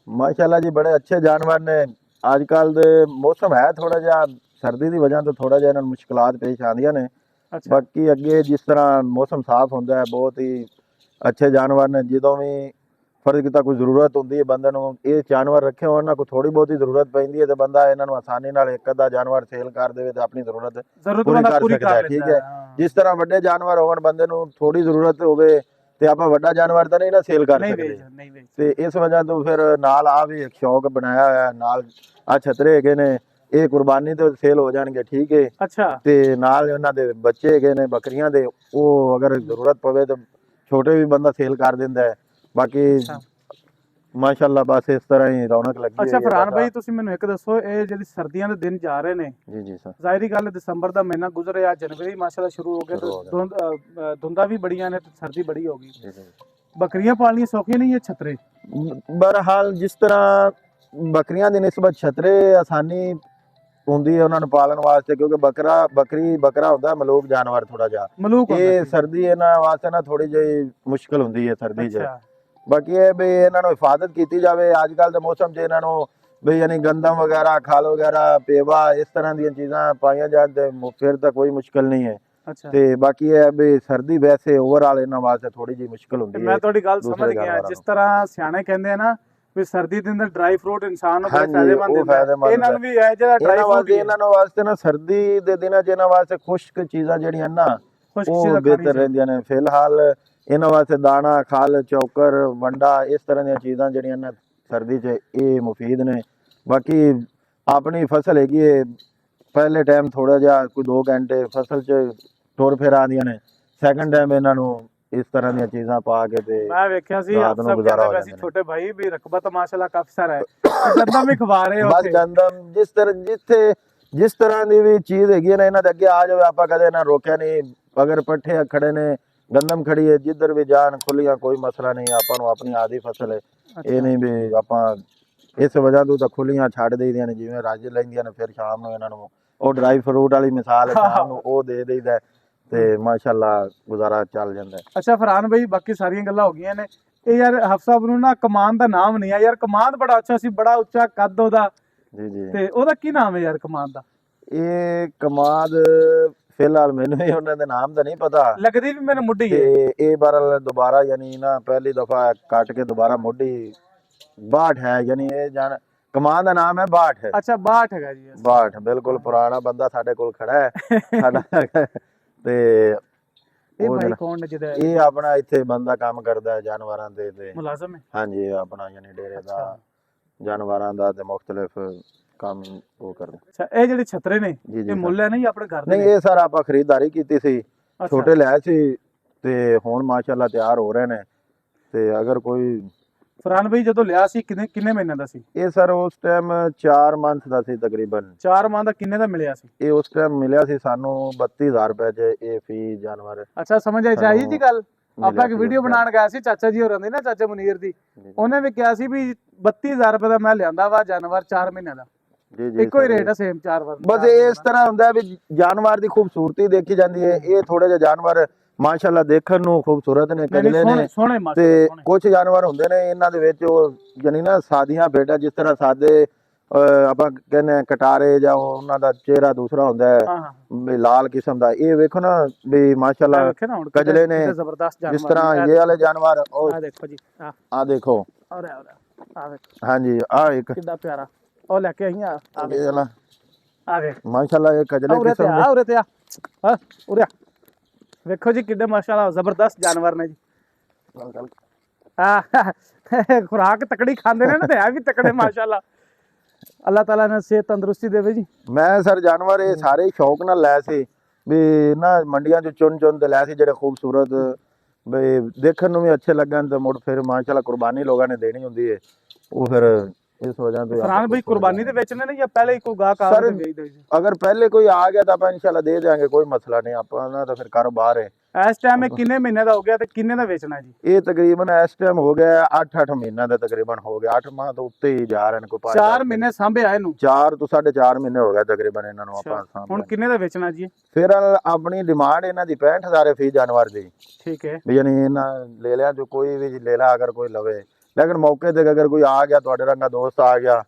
ਮਾਸ਼ਾਅੱਲਾ ਜੀ ਬੜੇ ਅੱਛੇ ਜਾਨਵਰ ਨੇ। ਅੱਜ ਕੱਲ ਦੇ ਮੌਸਮ ਹੈ ਥੋੜਾ ਜਿਹਾ ਸਰਦੀ ਦੀ ਵਜ੍ਹਾ ਤੋਂ ਥੋੜਾ ਜਿਹਾ ਇਹਨਾਂ ਨੂੰ ਮੁਸ਼ਕਲਾਤ ਪੇਸ਼ ਆਉਂਦੀਆਂ ਨੇ। ਅੱਛਾ ਬਾਕੀ ਅੱਗੇ ਜਿਸ ਤਰ੍ਹਾਂ ਮੌਸਮ ਸਾਫ਼ ਹੁੰਦਾ ਹੈ, ਬਹੁਤ ਹੀ ਅੱਛੇ ਜਾਨਵਰ ਨੇ। ਜਦੋਂ ਵੀ ਫਰਜ਼ ਕੀਤਾ ਕੋਈ ਜ਼ਰੂਰਤ ਹੁੰਦੀ ਹੈ ਬੰਦੇ ਨੂੰ, ਇਹ ਜਾਨਵਰ ਰੱਖੇ ਹੋਣ ਨਾ, ਕੋਈ ਥੋੜੀ ਬਹੁਤੀ ਜ਼ਰੂਰਤ ਪੈਂਦੀ ਹੈ ਤੇ ਬੰਦਾ ਇਹਨਾਂ ਨੂੰ ਆਸਾਨੀ ਨਾਲ ਇੱਕ ਅੱਧਾ ਜਾਨਵਰ ਸੇਲ ਕਰ ਦੇਵੇ ਤੇ ਆਪਣੀ ਜ਼ਰੂਰਤ ਪੂਰੀ ਕਰ ਸਕਦਾ ਹੈ। ਠੀਕ ਹੈ, ਜਿਸ ਤਰ੍ਹਾਂ ਵੱਡੇ ਜਾਨਵਰ ਹੋਣ, ਬੰਦੇ ਨੂੰ ਥੋੜੀ ਜ਼ਰੂਰਤ ਹੋਵੇ ਤੇ ਆਪਾਂ ਵੱਡਾ ਜਾਨਵਰ ਤਾਂ ਨਹੀਂ ਨਾ ਸੇਲ ਕਰ ਸਕਦੇ। ਤੇ ਇਸ ਵਜ੍ਹਾ ਤੋਂ ਫਿਰ ਨਾਲ ਆ ਵੀ ਇੱਕ ਸ਼ੌਕ ਬਣਾਇਆ ਹੋਇਆ, ਨਾਲ ਆ ਛਤਰੇ ਹੈਗੇ ਨੇ, ਇਹ ਕੁਰਬਾਨੀ ਤੋਂ ਸੇਲ ਹੋ ਜਾਣਗੇ। ਠੀਕ ਹੈ, ਅੱਛਾ, ਤੇ ਨਾਲ ਉਹਨਾਂ ਦੇ ਬੱਚੇ ਹੈਗੇ ਨੇ ਬੱਕਰੀਆਂ ਦੇ, ਉਹ ਅਗਰ ਜ਼ਰੂਰਤ ਪਵੇ ਤਾਂ ਛੋਟੇ ਵੀ ਬੰਦਾ ਸੇਲ ਕਰ ਦਿੰਦਾ ਹੈ। ਬਾਕੀ ਮਾਸ਼ਾਅੱਲਾ ਬਸ ਇਸ ਤਰ੍ਹਾਂ ਹੀ ਰੌਣਕ ਲੱਗੀ ਹੋਈ ਹੈ। ਅੱਛਾ ਫਰਹਾਨ ਭਾਈ, ਤੁਸੀਂ ਮੈਨੂੰ ਇੱਕ ਦੱਸੋ, ਇਹ ਜਿਹੜੀ ਸਰਦੀਆਂ ਦੇ ਦਿਨ ਜਾ ਰਹੇ ਨੇ, ਜੀ ਜੀ ਸਰ, ਜ਼ਾਹਿਰੀ ਗੱਲ ਦਸੰਬਰ ਦਾ ਮਹੀਨਾ ਗੁਜ਼ਰਿਆ, ਜਨਵਰੀ ਮਾਸ਼ਾਅੱਲਾ ਸ਼ੁਰੂ ਹੋ ਗਿਆ, ਤੇ ਧੁੰਦਾਂ ਵੀ ਬੜੀਆਂ ਨੇ ਤੇ ਸਰਦੀ ਬੜੀ ਹੋ ਗਈ। ਜੀ ਜੀ। ਬੱਕਰੀਆਂ ਪਾਲਣੀਆਂ ਸੌਖੀਆਂ ਨਹੀਂ ਇਹ ਛਤਰੇ। ਬਹਰਹਾਲ ਜਿਸ ਤਰ੍ਹਾਂ ਬੱਕਰੀਆਂ ਦੀ ਨਿਸਬਤ ਛਤਰੇ ਆਸਾਨੀ ਹੁੰਦੀ ਹੈ ਉਹਨਾਂ ਨੂੰ ਪਾਲਣ ਵਾਸਤੇ, ਕਿਉਂਕਿ ਬੱਕਰਾ ਹੁੰਦਾ ਮਲੂਕ ਜਾਨਵਰ ਥੋੜਾ ਜਿਹਾ। ਮਲੂਕ ਇਹ ਸਰਦੀ ਇਹਨਾਂ ਵਾਸਤੇ ਨਾ ਥੋੜੀ ਜਿਹੀ ਮੁਸ਼ਕਲ ਹੁੰਦੀ ਹੈ ਸਰਦੀ 'ਚ। ਅੱਛਾ, ਬਾਕੀ ਇਹ ਵੀ ਇਹਨਾਂ ਨੂੰ ਹਿਫਾਜ਼ਤ ਕੀਤੀ ਜਾਵੇ। ਅੱਜ ਕੱਲ ਦੇ ਮੌਸਮ 'ਚ ਇਹਨਾਂ ਨੂੰ ਵੀ ਯਾਨੀ ਗੰਦਮ ਵਗੈਰਾ, ਖਲ ਵਗੈਰਾ, ਪੇਵਾ, ਇਸ ਤਰ੍ਹਾਂ ਦੀਆਂ ਚੀਜ਼ਾਂ ਪਾਈਆਂ ਜਾਣ ਤੇ ਫਿਰ ਤਾਂ ਕੋਈ ਮੁਸ਼ਕਲ ਨਹੀਂ ਹੈ। ਅੱਛਾ, ਤੇ ਬਾਕੀ ਇਹ ਵੀ ਸਰਦੀ ਵੈਸੇ ਓਵਰਆਲ ਇਹਨਾਂ ਵਾਸਤੇ ਥੋੜੀ ਜਿਹੀ ਮੁਸ਼ਕਲ ਹੁੰਦੀ ਹੈ। ਮੈਂ ਤੁਹਾਡੀ ਗੱਲ ਦੂਸਰੇ ਸਮਝ ਗਿਆ। ਜਾਨਵਰਾਂ ਜਿਸ ਤਰ੍ਹਾਂ ਸਿਆਣੇ ਕਹਿੰਦੇ ਆ ਨਾ ਵੀ ਸਰਦੀ ਦੇ ਅੰਦਰ ਡਰਾਈ ਫਰੂਟ ਇਨਸਾਨ ਨੂੰ ਬੜਾ ਹਾਂਜੀ, ਫਾਇਦੇਮੰਦ ਉਹ ਹੁੰਦਾ ਹੈ, ਫਾਇਦੇਮੰਦ ਇਹਨਾਂ ਨੂੰ ਵੀ ਇਹ ਜਿਹੜਾ ਡਰਾਈ ਫਰੂਟ ਇਹਨਾਂ ਵਾਸਤੇ ਨਾ ਸਰਦੀ ਦੇ ਦਿਨਾਂ 'ਚ ਇਹਨਾਂ ਵਾਸਤੇ ਖੁਸ਼ਕ ਚੀਜ਼ਾਂ ਜਿਹੜੀਆਂ ਨਾ ਉਹ ਬਿਹਤਰ ਰਹਿੰਦੀਆਂ ਨੇ। ਫਿਲਹਾਲ ਇਹਨਾਂ ਵਾਸਤੇ ਦਾਣਾ, ਖਲ, ਚੌਕਰ, ਵੰਡਾ, ਇਸ ਤਰ੍ਹਾਂ ਦੀਆਂ ਚੀਜ਼ਾਂ ਜਿਹੜੀਆਂ ਨਾ ਸਰਦੀ 'ਚ ਇਹ ਮੁਫੀਦ ਨੇ। ਬਾਕੀ ਆਪਣੀ ਫਸਲ ਹੈਗੀ ਹੈ, ਪਹਿਲੇ ਟਾਈਮ ਥੋੜਾ ਜਿਹਾ ਕੋਈ 2 ਘੰਟੇ ਫਸਲ 'ਚ ਟੁਰ ਫਿਰ ਆਉਂਦੀਆਂ ਨੇ, ਸੈਕੰਡ ਟਾਈਮ ਇਹਨਾਂ ਨੂੰ ਇਸ ਤਰ੍ਹਾਂ ਦੀਆਂ ਚੀਜ਼ਾਂ ਪਾ ਕੇ ਤੇ ਮੈਂ ਵੇਖਿਆ ਸੀ ਰਾਤ ਆਪ ਨੂੰ ਸਭ ਗੁਜ਼ਾਰਾ ਹੋ ਕਹਿੰਦੇ ਸੀ ਜਾਂਦਾ ਛੋਟੇ ਭਾਈ ਵੀ ਰਕਬਾ ਤਾਂ ਮਾਸ਼ਾਅੱਲਾ ਕਾਫੀ ਸਾਰਾ ਹੈ, ਗੰਦਮ ਵੀ ਖਵਾ ਰਹੇ ਹੋ ਬਸ ਉੱਥੇ। ਗੰਦਮ ਜਿਸ ਤਰ੍ਹਾਂ ਦੀ ਵੀ ਚੀਜ਼ ਹੈਗੀ ਹੈ ਨਾ, ਇਹਨਾਂ ਦੇ ਅੱਗੇ ਆ ਜਾਵੇ, ਆਪਾਂ ਕਦੇ ਇਹਨਾਂ ਰੋਕਿਆ ਨਹੀਂ। ਅਗਰ ਪੱਠੇ ਖੜੇ ਨੇ, ਗੰਦਮ ਖੜੀ ਹੈ, ਜਿੱਧਰ ਵੀ ਜਾਣ ਖੁੱਲੀਆਂ, ਕੋਈ ਮਸਲਾ ਨਹੀਂ। ਆਪਾਂ ਨੂੰ ਆਪਣੀ ਆਦੀ ਫਸਲ ਹੈ, ਇਹ ਨਹੀਂ ਵੀ ਆਪਾਂ ਇਸ ਵਜ੍ਹਾ ਤੋਂ ਤਾਂ ਖੁੱਲੀਆਂ ਛੱਡ ਦੇਈਆਂ ਨੇ, ਜਿਵੇਂ ਰੱਜ ਲੈਂਦੀਆਂ ਨੇ। ਫਿਰ ਸ਼ਾਮ ਨੂੰ ਇਹਨਾਂ ਨੂੰ ਉਹ ਡਰਾਈ ਫਰੂਟ ਵਾਲੀ ਮਿਸਾਲ ਹੈ, ਸ਼ਾਮ ਨੂੰ ਉਹ ਦੇ ਦੇਈਦਾ ਤੇ ਮਾਸ਼ਾਅੱਲਾ ਗੁਜ਼ਾਰਾ ਚੱਲ ਜਾਂਦਾ ਹੈ। ਅੱਛਾ ਫਰਹਾਨ ਭਾਈ, ਬਾਕੀ ਸਾਰੀਆਂ ਗੱਲਾਂ ਹੋ ਗਈਆਂ ਨੇ। ਇਹ ਯਾਰ ਹਫ ਸਾਹਿਬ ਨੂੰ ਨਾ ਕਮਾਨ ਦਾ ਨਾਮ ਨਹੀਂ ਆ ਯਾਰ, ਕਮਾਨ ਬੜਾ ਅੱਛਾ ਸੀ, ਬੜਾ ਉੱਚਾ ਕੱਦ ਉਹਦਾ, ਜੀ ਜੀ। ਤੇ ਉਹਦਾ ਕੀ ਨਾਮ ਹੈ ਯਾਰ ਕਮਾਨ ਦਾ? ਇਹ ਕਮਾਦ ਫਿਲਹਾਲ ਮੈਨੂੰ ਵੀ ਉਹਨਾਂ ਦੇ ਨਾਮ ਦਾ ਨਹੀਂ ਪਤਾ, ਲੱਗਦੀ ਵੀ ਮੈਨੂੰ ਮੁੱਢੀ ਹੈ। ਤੇ ਇਹ ਬਾਰ ਦੁਬਾਰਾ ਯਾਨੀ ਨਾ ਪਹਿਲੀ ਦਫਾ ਕੱਟ ਕੇ ਦੁਬਾਰਾ ਮੋਢੀ 62 ਹੈ, ਯਾਨੀ ਇਹ ਜਾਣ ਕਮਾਨ ਦਾ ਨਾਮ ਹੈ 62 ਹੈ। ਅੱਛਾ 62 ਹੈਗਾ ਜੀ। 62 ਬਿਲਕੁਲ ਪੁਰਾਣਾ ਬੰਦਾ ਸਾਡੇ ਕੋਲ ਖੜਾ ਹੈ ਸਾਡਾ ਤੇ ਇਹ ਭਾਈ ਕੌਣ ਨੇ ਜਿਹਦਾ ਇਹ ਆਪਣਾ ਇੱਥੇ ਬੰਦਾ ਕੰਮ ਕਰਦਾ ਹੈ ਜਾਨਵਰਾਂ ਦੇ ਤੇ ਮੁਲਾਜ਼ਮ ਹੈ? ਹਾਂਜੀ, ਆਪਣਾ ਯਾਨੀ ਡੇਰੇ ਦਾ ਜਾਨਵਰਾਂ ਦਾ ਤੇ ਮੁxtਲਿਫ ਕੰਮ ਉਹ ਕਰਦਾ। ਅੱਛਾ, ਇਹ ਜਿਹੜੇ ਛਤਰੇ ਨੇ ਜੀ ਜੀ ਇਹ ਮੁੱਲ ਹੈ ਨਹੀਂ ਆਪਣੇ ਘਰ ਦੇ ਨਹੀਂ, ਨੇ? ਇਹ ਸਾਰਾ ਆਪਾਂ ਖਰੀਦਦਾਰੀ ਕੀਤੀ ਸੀ, ਅੱਛਾ, ਛੋਟੇ ਲਿਆਏ ਸੀ ਤੇ ਹੁਣ ਮਾਸ਼ਾਅੱਲਾ ਤਿਆਰ ਹੋ ਰਹੇ ਨੇ। ਤੇ ਅਗਰ ਕੋਈ ਫਰਹਾਨ ਭਾਈ ਜਦੋਂ ਲਿਆ ਸੀ ਕਿੰਨੇ ਮਹੀਨੇ ਦਾ ਸੀ? ਇਹ ਸਰ ਉਸ ਟਾਈਮ 4 ਮੰਥ ਦਾ ਸੀ ਤਕਰੀਬਨ। 4 ਮਾਹ ਦਾ ਕਿੰਨੇ ਦਾ ਮਿਲਿਆ ਸੀ? ਇਹ ਉਸ ਟਾਈਮ ਮਿਲਿਆ ਸੀ ਸਾਨੂੰ 32000 ਰੁਪਏ 'ਚ ਇਹ ਫੀ ਜਾਨਵਰ ਅੱਛਾ, ਸਮਝ ਆਈ ਚਾਹੀ ਜੀ ਗੱਲ। ਆਪਾਂ ਮਿਲਿਆ ਇੱਕ ਸੀ ਵੀਡੀਓ ਉਸ ਬਣਾਉਣ ਗਿਆ ਸੀ ਚਾਚਾ ਜੀ ਹੋਰਾਂ ਦੀ ਨਾ, ਚਾਚਾ ਮੁਨੀਰ ਦੀ, time। ਉਹਨੇ ਵੀ ਕਿਹਾ ਸੀ ਵੀ 32000 ਰੁਪਏ ਦਾ ਮੈਂ ਲਿਆਂਦਾ ਵਾ ਜਾਨਵਰ 4 ਮਹੀਨੇ ਦਾ, ਜੀ ਜੀ ਇੱਕੋ ਹੀ ਸਰ, ਰੇਟ ਹੈ ਸੇਮ 4 ਵਾਰ। ਬਸ ਇਹ ਇਸ ਤਰ੍ਹਾਂ ਹੁੰਦਾ ਹੈ ਵੀ ਜਾਨਵਰ ਦੀ ਖੂਬਸੂਰਤੀ ਦੇਖੀ ਜਾਂਦੀ ਹੈ। ਇਹ ਥੋੜੇ ਜਿਹੇ ਜਾਨਵਰ ਮਾਸ਼ਾਅੱਲਾ ਦੇਖਣ ਨੂੰ ਖੂਬਸੂਰਤ ਨੇ, ਕਜਲੇ ਨੇ, ਸੋਹਣੇ ਤੇ ਮਾਸ਼ਾਅੱਲਾ ਸੋਹਣੇ। ਕੁਝ ਜਾਨਵਰ ਹੁੰਦੇ ਨੇ ਇਹਨਾਂ ਦੇ ਵਿੱਚ ਉਹ ਯਾਨੀ ਨਾ ਸਾਦੀਆਂ ਬੇਟਾ, ਜਿਸ ਤਰ੍ਹਾਂ ਸਾਦੇ ਆਪਾਂ ਕਹਿੰਦੇ ਕਟਾਰੇ ਜਾਂ ਉਹਨਾਂ ਦਾ ਚਿਹਰਾ ਦੂਸਰਾ ਹੁੰਦਾ ਹੈ, ਹਾਂ ਹਾਂ, ਵੀ ਲਾਲ ਕਿਸਮ ਦਾ। ਇਹ ਵੇਖੋ ਨਾ ਵੀ ਮਾਸ਼ਾਅੱਲਾ ਵੇਖੇ ਨਾ ਹੁਣ ਕਜਲੇ ਨੇ, ਜ਼ਬਰਦਸਤ ਜਾਨਵਰ ਜਿਸ ਤਰ੍ਹਾਂ ਇਹ ਵਾਲੇ ਜਾਨਵਰ ਉਹ ਆ ਦੇਖੋ ਜੀ, ਆ ਦੇਖੋ। ਆ ਵੇਖੋ ਹਾਂਜੀ, ਆ ਇੱਕ ਕਿੱਡਾ ਪਿਆਰਾ ਉਹ ਲੈ ਕੇ ਆਈ ਆ ਇਹ ਵਾਲਾ ਆ ਵੇਖ, ਮਾਸ਼ਾਅੱਲਾ ਇਹ ਕਜਲੇ ਉਰੇ ਤੇ ਕਿਸਮ ਆ, ਉਰੇ ਤੇ ਆ, ਹਾਂ ਉਰੇ ਆ। ਵੇਖੋ ਜੀ ਕਿੱਡੇ ਮਾਸ਼ਾਅੱਲਾ ਜ਼ਬਰਦਸਤ ਜਾਨਵਰ ਨੇ ਜੀ। ਖੁਰਾਕ ਤਕੜੀ ਖਾਂਦੇ ਨੇ ਨਾ ਤੇ ਹੈ ਵੀ ਤਕੜੇ ਮਾਸ਼ਾਅੱਲਾ। ਅੱਲਾਹ ਤਾਲਾ ਨੇ ਸਿਹਤ ਤੰਦਰੁਸਤੀ ਦੇਵੇ ਜੀ। ਮੈਂ ਸਰ ਜਾਨਵਰ ਇਹ ਸਾਰੇ ਹੀ ਸ਼ੌਕ ਨਾਲ ਲੈ ਸੀ ਵੀ ਨਾ ਮੰਡੀਆਂ ਚ ਚੁਣ ਚੁਣ ਤੇ ਲੈ ਸੀ ਜਿਹੜੇ ਖੂਬਸੂਰਤ ਵੀ ਦੇਖਣ ਨੂੰ ਵੀ ਅੱਛੇ ਲੱਗਣ ਤੇ ਮੁੜ ਫਿਰ ਮਾਸ਼ਾਅੱਲਾ ਕੁਰਬਾਨੀ ਲੋਕਾਂ ਨੇ ਦੇਣੀ ਹੁੰਦੀ ਹੈ ਉਹ ਫਿਰ ਇਸ ਵਜ੍ਹਾ ਤੋਂ ਫਰਹਾਨ ਭਾਈ ਕੁਰਬਾਨੀ ਦੇ ਵੇਚਣੇ ਨੇ ਜਾਂ ਪਹਿਲੇ ਹੀ ਕੋਈ ਗਾਹਕ ਆ ਸਰ, ਕੇ ਵੇਚ ਦੋ ਜੀ? ਅਗਰ ਪਹਿਲੇ ਕੋਈ ਆ ਗਿਆ ਤਾਂ ਆਪਾਂ ਇਨਸ਼ਾਅੱਲਾ ਦੇ ਦੇਾਂਗੇ, ਕੋਈ ਮਸਲਾ ਨਹੀਂ, ਆਪਾਂ ਨਾ ਤਾਂ ਫਿਰ ਕਾਰੋਬਾਰ ਹੈ। ਇਸ ਟਾਈਮ ਇਹ ਕਿੰਨੇ ਮਹੀਨੇ ਦਾ ਹੋ ਗਿਆ ਤੇ ਕਿੰਨੇ ਦਾ ਵੇਚਣਾ ਜੀ? ਇਹ ਤਕਰੀਬਨ ਇਸ ਟਾਈਮ ਹੋ ਗਿਆ 8 ਮਹੀਨਾ ਦਾ ਤਕਰੀਬਨ ਹੋ ਗਿਆ, 8 ਮਾਹ ਤੋਂ ਉੱਤੇ ਹੀ ਜਾ ਰਹੇ ਨੇ ਕੋਈ 4 ਮਹੀਨੇ ਸਾਂਭਿਆ ਇਹਨੂੰ? 4 ਤੋਂ 4.5 ਮਹੀਨੇ ਹੋ ਗਿਆ ਤਕਰੀਬਨ ਇਹਨਾਂ ਨੂੰ ਆਪਾਂ ਹੁਣ ਸਾਹਮਣੇ। ਕਿੰਨੇ ਦਾ ਵੇਚਣਾ ਜੀ? ਫਿਰ ਆਪਣੀ ਡਿਮਾਂਡ ਇਹਨਾਂ ਦੀ 65000 ਹੈ ਫੀ ਜਾਨਵਰ ਦੀ, ਠੀਕ ਹੈ ਵੀ ਯਾਨੀ ਇਹਨਾਂ ਲੈ ਲਿਆ ਜੋ ਕੋਈ ਵੀ ਲੈ ਲਾ ਅਗਰ ਕੋਈ ਲਵੇ, ਲੇਕਿਨ ਮੌਕੇ ਤੇ ਅਗਰ ਕੋਈ ਆ ਗਿਆ ਤੁਹਾਡੇ ਰੰਗਾ ਦੋਸਤ ਆ ਗਿਆ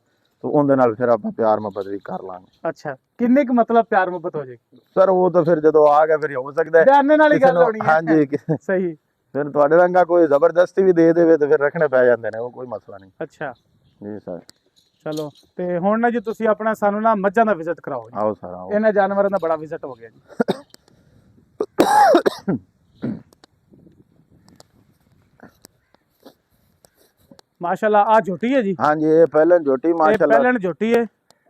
ਤਾਂ ਉਹਦੇ ਨਾਲ ਫਿਰ ਆਪਾਂ ਪਿਆਰ ਮੁਹੱਬਤ ਵੀ ਕਰ ਲਾਂਗੇ। ਅੱਛਾ, ਕਿੰਨੇ ਕੁ ਮਤਲਬ ਪਿਆਰ ਮੁਹੱਬਤ ਹੋ ਜਾਏਗੀ? ਸਰ ਉਹ ਤਾਂ ਫਿਰ ਜਦੋਂ ਆ ਗਿਆ ਫਿਰ ਹੋ ਸਕਦਾ ਹੈ ਬਿਆਨੇ ਨਾਲ ਹੀ ਕਿਸੇ ਗੱਲ ਨੂੰ- ਹੋਣੀ ਹੈ। ਹਾਂਜੀ ਸਹੀ। ਫਿਰ ਤੁਹਾਡੇ ਰੰਗਾ ਕੋਈ ਜ਼ਬਰਦਸਤੀ ਵੀ ਦੇ ਦੇਵੇ ਤੇ ਫਿਰ ਰੱਖਣੇ ਪੈ ਜਾਂਦੇ ਨੇ, ਉਹ ਕੋਈ ਮਸਲਾ ਨਹੀਂ। ਅੱਛਾ ਜੀ ਸਰ। ਚਲੋ, ਤੇ ਹੁਣ ਨਾ ਜੀ ਤੁਸੀਂ ਆਪਣਾ ਸਾਨੂੰ ਨਾ ਮੱਝਾਂ ਦਾ ਵਿਜ਼ਿਟ ਕਰਾਓ ਜੀ। ਆਓ ਸਰ ਆਓ। ਇਹਨਾਂ ਜਾਨਵਰਾਂ ਦਾ ਬੜਾ ਵਿਜ਼ਿਟ ਹੋ ਗਿਆ ਜੀ। ਮਾਸ਼ਾਅੱਲਾ ਆ ਝੋਟੀ ਹੈ ਜੀ? ਹਾਂਜੀ ਇਹ ਪਹਿਲਾਂ ਝੋਟੀ ਇਹ ਮਾਸ਼ਾਅੱਲਾ ਪਹਿਲਣ ਝੋਟੀ ਹੈ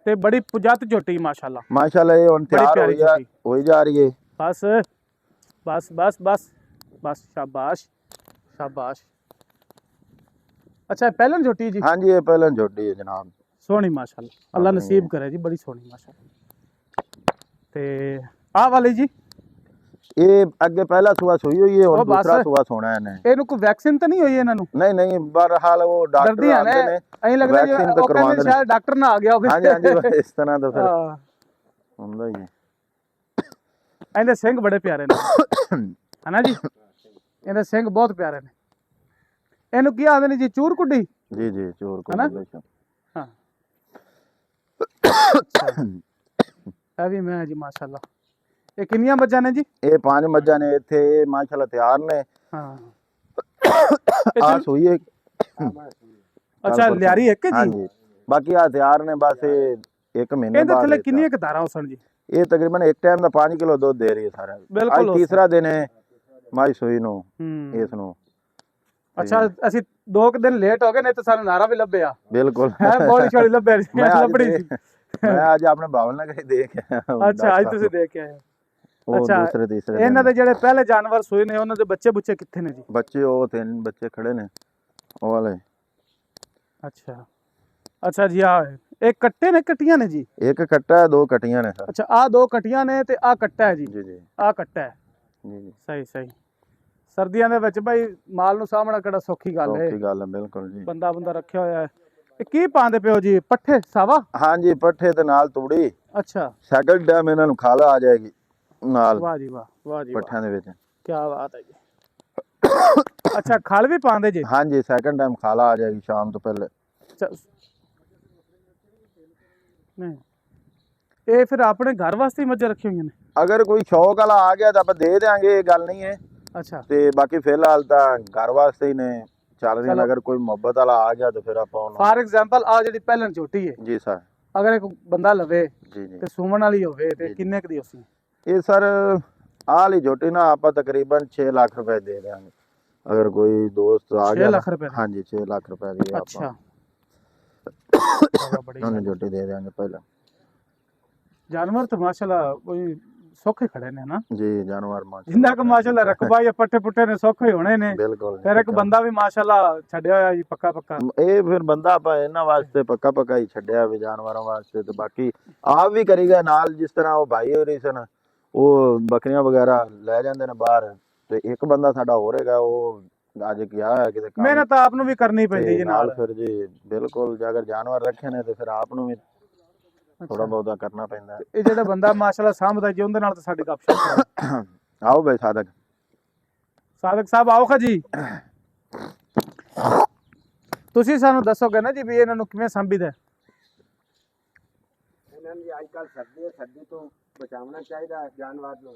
ਤੇ ਬੜੀ ਪੁਜਤ ਝੋਟੀ ਮਾਸ਼ਾਅੱਲਾ। ਮਾਸ਼ਾਅੱਲਾ ਇਹ ਹੁਣ ਬੜੀ ਤਿਆਰ ਪਿਆਰੀ ਝੋਟੀ। ਹੋਈ ਜਾ ਰਹੀ ਹੈ। ਬਸ ਬਸ ਬਸ ਬਸ ਬਸ, ਸ਼ਾਬਾਸ਼ ਸ਼ਾਬਾਸ਼। ਅੱਛਾ, ਇਹ ਪਹਿਲਣ ਝੋਟੀ ਜੀ? ਹਾਂਜੀ ਇਹ ਪਹਿਲਾਂ ਝੋਟੀ ਹੈ ਜਨਾਬ। ਸੋਹਣੀ ਮਾਸ਼ਾਅੱਲਾ, ਅੱਲਾ ਨਸੀਬ ਕਰੇ ਜੀ, ਬੜੀ ਸੋਹਣੀ ਮਾਸ਼ਾਅੱਲਾ। ਤੇ ਆਹ ਵਾਲੀ ਜੀ? ਇਹ ਅੱਗੇ ਪਹਿਲਾ ਸੂਆ ਸੂਈ ਹੋਈ ਹੈ, ਉਹ ਹੁਣ ਬਸ। ਦੂਸਰਾ ਸੂਆ ਸੋਣਾ ਇਹਨੇ। ਇਹਨੂੰ ਕੋਈ ਵੈਕਸੀਨ ਤਾਂ ਨਹੀਂ ਹੋਈ ਇਹਨਾਂ ਨੂੰ? ਨਹੀਂ ਨਹੀਂ, ਬਹਰਹਾਲ ਉਹ ਡਾਕਟਰ ਡਰਦੀਆਂ ਆਉਂਦੇ ਨੇ, ਨੇ। ਐਂ ਲੱਗਦਾ ਜੀ vaccine ਤਾਂ ਉਹ ਕਹਿੰਦੇ ਕਰਵਾਉਂਦੇ ਨੇ। ਸ਼ਾਇਦ ਡਾਕਟਰ ਨਾ ਆ ਗਿਆ ਹੋਵੇ। ਹਾਂਜੀ ਹਾਂਜੀ ਬਸ ਇਸ ਤਰ੍ਹਾਂ ਦਾ ਫਿਰ ਹਾਂ, ਹੁੰਦਾ ਹੀ ਹੈ। ਇਹਦੇ ਸਿੰਘ ਬੜੇ ਪਿਆਰੇ ਨੇ ਹਨਾ ਜੀ? ਇਹਦੇ ਸਿੰਘ ਬਹੁਤ ਪਿਆਰੇ ਨੇ। ਇਹਨੂੰ ਕੀ ਆਖਦੇ ਨੇ ਜੀ, ਚੂਰ ਕੁੱਡੀ? ਜੀ ਜੀ, ਚੋਰ ਹਨਾ? ਕੋ ਹਾਂ। ਇਹ ਵੀ ਮੈਂ ਜੀ ਮਾਸ਼ਾਅੱਲਾ। ਇਹ ਕਿੰਨੀਆਂ ਮੱਝਾਂ ਨੇ ਜੀ? ਇਹ 5 ਮੱਝਾਂ ਨੇ ਇੱਥੇ, ਇਹ ਮਾਸ਼ਾਅੱਲਾ ਤਿਆਰ ਨੇ। ਹਾਂ। ਆ ਸੂਈ ਹੈ। ਅੱਛਾ, ਲਿਆਰੀ ਇੱਕ ਹੈ ਜੀ? ਹਾਂਜੀ, ਬਾਕੀ ਆ ਤਿਆਰ ਨੇ, ਬਸ ਇਹ 1 ਮਹੀਨੇ ਇਹਦੇ ਬਾਅਦ ਥੱਲੇ ਕਿੰਨੀਆਂ ਕੁ ਧਾਰਾਂ ਹੋਸਣ ਜੀ? ਇਹ ਤਕਰੀਬਨ ਇੱਕ ਟਾਈਮ ਦਾ 5 ਕਿਲੋ ਦੁੱਧ ਦੇ ਰਹੀ ਹੈ ਸਾਰਾ। ਬਿਲਕੁਲ ਅੱਜ ਤੀਸਰਾ ਦਿਨ ਹੈ ਮਾਈ ਸੂਈ ਨੂੰ ਹੂੰ। ਇਸ ਨੂੰ। ਅੱਛਾ, ਅਸੀਂ 2 ਦਿਨ ਲੇਟ ਹੋ ਗਏ, ਨਹੀਂ ਤਾਂ ਸਾਨੂੰ ਨਾਰਾ ਵੀ ਲੱਭਿਆ ਬਿਲਕੁਲ ਹੈ, ਬੋਲੀ ਛੋੜੀ ਲੱਭਿਆ ਮੈਂ ਅੱਜ ਲੱਭੜੀ ਸੀ। ਮੈਂ ਅੱਜ ਆਪਣੇ ਭਾਵਨ ਨਗਰ ਹੀ ਦੇਖ ਆਇਆ। ਅੱਛਾ, ਅੱਜ ਤੁਸੀਂ ਦੇਖ ਕੇ ਆਏ ਹੋ। ਉਹ ਅੱਛਾ, ਦੂਸਰੇ ਤੀਸਰੇ ਇਹਨਾਂ ਦਿਨ। ਦੇ ਜਿਹੜੇ ਪਹਿਲੇ ਜਾਨਵਰ ਸੂਏ ਨੇ ਉਹਨਾਂ ਦੇ ਬੱਚੇ ਬੁੱਚੇ ਕਿੱਥੇ ਨੇ ਜੀ? ਬੱਚੇ ਉਹ 3 ਬੱਚੇ ਖੜੇ ਨੇ ਉਹ ਵਾਲੇ। ਅੱਛਾ ਅੱਛਾ ਜੀ, ਆ ਇਹ ਕੱਟੇ ਨੇ ਕੱਟੀਆਂ ਨੇ ਜੀ? ਇੱਕ ਕੱਟਾ ਹੈ, 2 ਕਟੀਆਂ ਨੇ ਸਰ। ਅੱਛਾ, ਆ 2 ਕੱਟੀਆਂ ਨੇ ਤੇ ਆ ਕੱਟਾ ਹੈ ਜੀ? ਜੀ ਜੀ ਆ ਕੱਟਾ ਹੈ। ਜੀ ਜੀ, ਸਹੀ ਸਹੀ। ਸਰਦੀਆਂ ਦੇ ਵਿੱਚ ਭਾਈ ਮਾਲ ਨੂੰ ਸਾਹਮਣਾ ਕਿਹੜਾ ਸੌਖੀ ਗੱਲ ਹੈ। ਸੌਖੀ ਗੱਲ ਹੈ ਬਿਲਕੁਲ ਜੀ। ਬੰਦਾ ਰੱਖਿਆ ਹੋਇਆ ਹੈ। ਇਹ ਕੀ ਪਾਉਂਦੇ ਪਿਓ ਜੀ? ਪੱਠੇ ਸਾਵਾ? ਹਾਂਜੀ, ਪੱਠੇ ਤੇ ਨਾਲ ਤੂੜੀ। ਅੱਛਾ, ਸੈਕੰਡ ਟਾਈਮ ਇਹਨਾਂ ਨੂੰ ਖਾਲਾ ਆ ਜਾਏਗੀ ਨਾਲ ਵਾਹ ਜੀ ਵਾਹ, ਵਾਹ ਜੀ ਵਾਹ, ਪੱਠਿਆਂ ਦੇ ਵਿੱਚ। ਕੀ ਬਾਤ ਹੈ ਜੀ। ਅੱਛਾ, ਖਲ ਵੀ ਪਾਉਂਦੇ ਜੀ? ਹਾਂਜੀ, ਸੈਕੰਡ ਟਾਈਮ ਖਾਲਾ ਆ ਜਾਏਗੀ ਸ਼ਾਮ ਤੋਂ ਪਹਿਲੇ। ਨਹੀਂ, ਇਹ ਫਿਰ ਆਪਣੇ ਘਰ ਵਾਸਤੇ ਮੱਝਾਂ ਰੱਖੀਆਂ ਹੋਈਆਂ ਨੇ? ਅਗਰ ਕੋਈ ਸ਼ੌਕ ਵਾਲਾ ਆ ਗਿਆ ਤਾਂ ਆਪਾਂ ਦੇ ਦੇਾਂਗੇ, ਇਹ ਗੱਲ ਨਹੀਂ ਹੈ। ਅੱਛਾ, ਤੇ ਬਾਕੀ ਫਿਲਹਾਲ ਤਾਂ ਘਰ ਵਾਸਤੇ ਹੀ ਨੇ ਚੱਲ ਰਹੀਆਂ ਨੇ। ਚਲੋ। ਅਗਰ ਕੋਈ ਮੁਹੱਬਤ ਵਾਲਾ ਆ ਗਿਆ ਤਾਂ ਫਿਰ ਆਪਾਂ ਉਹਨੂੰ। ਫਾਰ ਐਗਜ਼ਾਮਪਲ ਆ ਜਿਹੜੀ ਪਹਿਲਣ ਝੋਟੀ ਹੈ, ਜੀ ਸਰ। ਅਗਰ ਇੱਕ ਬੰਦਾ ਲਵੇ ਜੀ ਜੀ, ਤੇ ਸੂਮਣ ਵਾਲੀ ਹੋਵੇ ਤੇ ਜੀ। ਕਿੰਨੇ ਕੁ ਦੀ ਉਸੀ? ਇਹ ਸਰ ਆਹ ਵਾਲੀ ਝੋਟੀ ਨਾ ਆਪਾਂ ਤਕਰੀਬਨ 6 ਲੱਖ ਰੁਪਏ ਦੇ ਦੇਾਂਗੇ। ਅਗਰ ਕੋਈ ਦੋਸਤ ਆ 6 ਗਿਆ ਲੱਖ ਰੁਪਏ ਦੀ? ਹਾਂਜੀ 6 ਲੱਖ ਰੁਪਏ ਦੀ ਆਪਾਂ ਅੱਛਾ, ਚਲੋ, ਬੜੀ ਉਹਨੂੰ ਗੱਲ। ਝੋਟੀ ਦੇ ਦੇਾਂਗੇ ਪਹਿਲਾਂ। ਜਾਨਵਰ ਤਾਂ ਮਾਸ਼ਾਅੱਲਾ ਕੋਈ ਸੌਖੇ ਖੜੇ ਨੇ ਨਾ? ਜੀ ਜਾਨਵਰ ਮਾਸ਼ਾਅੱਲਾ ਜਿੰਨਾ ਕੁ ਮਾਸ਼ਾਅੱਲਾ ਰਕਬਾ ਜਾਂ ਪੱਠੇ ਪੁੱਠੇ ਨੇ ਸੌਖੇ ਹੋਣੇ ਨੇ। ਬਿਲਕੁਲ। ਫਿਰ ਇੱਕ ਬੰਦਾ ਵੀ ਮਾਸ਼ਾਅੱਲਾ ਛੱਡਿਆ ਹੋਇਆ ਜੀ ਪੱਕਾ ਪੱਕਾ। ਇਹ ਫਿਰ ਬੰਦਾ ਆਪਾਂ ਇਹਨਾਂ ਵਾਸਤੇ ਪੱਕਾ ਪੱਕਾ ਹੀ ਛੱਡਿਆ ਵੀ ਜਾਨਵਰਾਂ ਵਾਸਤੇ, ਤੇ ਬਾਕੀ ਆਪ ਵੀ ਕਰੀਗਾ ਨਾਲ। ਜਿਸ ਤਰ੍ਹਾਂ ਉਹ ਭਾਈ ਹੋਰੀ ਸਨ, ਉਹ ਬੱਕਰੀਆਂ ਵਗੈਰਾ ਲੈ ਜਾਂਦੇ ਨੇ ਬਾਹਰ, ਤੇ ਇੱਕ ਬੰਦਾ ਸਾਡਾ ਹੋਰ ਹੈਗਾ, ਉਹ ਅੱਜ ਗਿਆ ਹੈ ਕਿਤੇ ਕੰਮ। ਮਿਹਨਤ ਆਪ ਨੂੰ ਵੀ ਕਰਨੀ ਪੈਂਦੀ ਜੀ ਨਾਲ। ਫਿਰ ਜੀ ਬਿਲਕੁਲ, ਜੇ ਅਗਰ ਜਾਨਵਰ ਰੱਖੇ ਨੇ ਤੇ ਫਿਰ ਆਪ ਨੂੰ ਵੀ ਥੋੜਾ ਬਹੁਤਾ ਕਰਨਾ ਪੈਂਦਾ ਹੈ। ਇਹ ਜਿਹੜਾ ਬੰਦਾ ਮਾਸ਼ਾਅੱਲਾ ਸਾਂਭਦਾ ਜੀ, ਉਹਦੇ ਨਾਲ ਤਾਂ ਸਾਡੀ ਗੱਪਸ਼ਪ ਕਰੋ। ਆਓ ਬਈ ਸਾਦਕ ਸਾਦਕ ਸਾਹਿਬ ਆਓ ਖਾ ਜੀ। ਤੁਸੀਂ ਸਾਨੂੰ ਦੱਸੋਗੇ ਨਾ ਜੀ ਵੀ ਇਹਨਾਂ ਨੂੰ ਕਿਵੇਂ ਸੰਭੀਦਾ? ਇਹਨਾਂ ਦੀ ਅੱਜ ਕੱਲ੍ਹ ਸਰਦੀ ਹੈ, ਸਰਦੀ ਤੋਂ ਬਚਾਉਣਾ ਚਾਹੀਦਾ ਜਾਨਵਰ ਨੂੰ।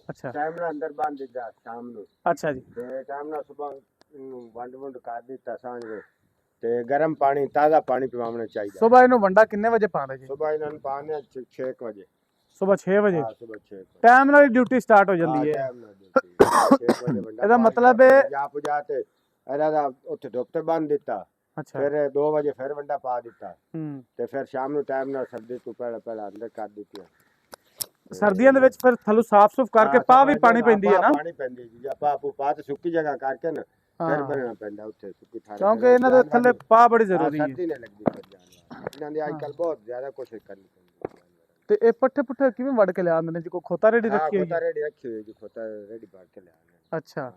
ਅੱਛਾ ਟਾਈਮ ਨਾਲ ਅੰਦਰ ਬੰਨ ਦਿੱਤਾ ਸ਼ਾਮ ਨੂੰ, ਅੱਛਾ ਜੀ, ਤੇ ਟਾਈਮ ਨਾਲ ਸਵੇਰ ਵੰਡ ਕਰ ਦਿੱਤਾ ਸਾਂਝ ਵੇ, ਤੇ ਗਰਮ ਪਾਣੀ ਤਾਜ਼ਾ ਪਾਣੀ ਪਿਵਾਉਣਾ ਚਾਹੀਦਾ। ਸਵੇਰ ਇਹਨੂੰ ਵੰਡਾ ਕਿੰਨੇ ਵਜੇ ਪਾਉਂਦੇ ਜੀ? ਸਵੇਰ ਇਹਨਾਂ ਨੂੰ ਪਾਣੇ 6 ਵਜੇ। ਸਵੇਰ 6 ਵਜੇ? ਹਾਂ, ਸਵੇਰ 6 ਵਜੇ ਟਾਈਮ ਨਾਲ ਡਿਊਟੀ ਸਟਾਰਟ ਹੋ ਜਾਂਦੀ ਹੈ। ਟਾਈਮ ਨਾਲ 6 ਵਜੇ ਵੰਡਾ ਇਹਦਾ ਮਤਲਬ ਹੈ ਜਾ ਪੁਜਾ ਤੇ ਇਹਦਾ ਦਾ ਉੱਥੇ ਧੁੱਪ ਤੇ ਬੰਨ ਦਿੱਤਾ, ਅੱਛਾ ਫਿਰ 2 ਵਜੇ ਫਿਰ ਵੰਡਾ ਪਾ ਦਿੱਤਾ, ਹੂੰ ਤੇ ਫਿਰ ਸ਼ਾਮ ਨੂੰ ਟਾਈਮ ਨਾਲ ਸਰਦੀ ਤੋਂ ਪਹਿਲਾਂ ਅੰਦਰ ਕਰ ਦਿੱਤੀਆਂ। ਸਰਦੀਆਂ ਦੇ ਵਿੱਚ ਫਿਰ ਥੱਲੋਂ ਸਾਫ਼ ਸੁਫ ਕਰਕੇ ਪਾ ਵੀ ਪਾਣੀ ਪੈਂਦੀ ਹੈ ਨਾ, ਪਾਣੀ ਪੈਂਦੀ ਜੀ, ਆਪਾਂ ਆਪੂ ਪਾ ਤੇ ਸੁੱਕੀ ਜਗ੍ਹਾ ਕਰਕੇ ਨਾ ਫਿਰ ਹਾਂ ਬਣਨਾ ਪੈਂਦਾ ਉੱਥੇ ਸੁੱਕੀ ਥਾਂ, ਕਿਉਂਕਿ ਇਹਨਾਂ ਦੇ ਥੱਲੇ ਪਾ ਬੜੀ ਜ਼ਰੂਰੀ ਹੈ। ਸਰਦੀ ਨਹੀਂ ਲੱਗਦੀ ਫਿਰ ਜਾਨਵਰ ਇਹਨਾਂ ਦੀ ਅੱਜ ਕੱਲ ਬਹੁਤ ਜ਼ਿਆਦਾ ਕੋਸ਼ਿਸ਼ ਕਰਨੀ ਪੈਂਦੀ ਹੈ। ਤੇ ਇਹ ਪੱਠੇ ਪੁੱਠੇ ਕਿਵੇਂ ਵੱਢ ਕੇ ਲਿਆਉਂਦੇ ਨੇ ਜੀ? ਕੋਈ ਖੋਤਾ ਰੇੜੀ ਰੱਖੀ ਹੋਈ ਖੋਤਾ ਹੈ? ਰੇੜੀ ਰੱਖੀ ਹੋਈ ਜੀ, ਖੋਤਾ ਰੇੜੀ ਬਾੜ ਕੇ ਲਿਆਉਂਦੇ ਅੱਛਾ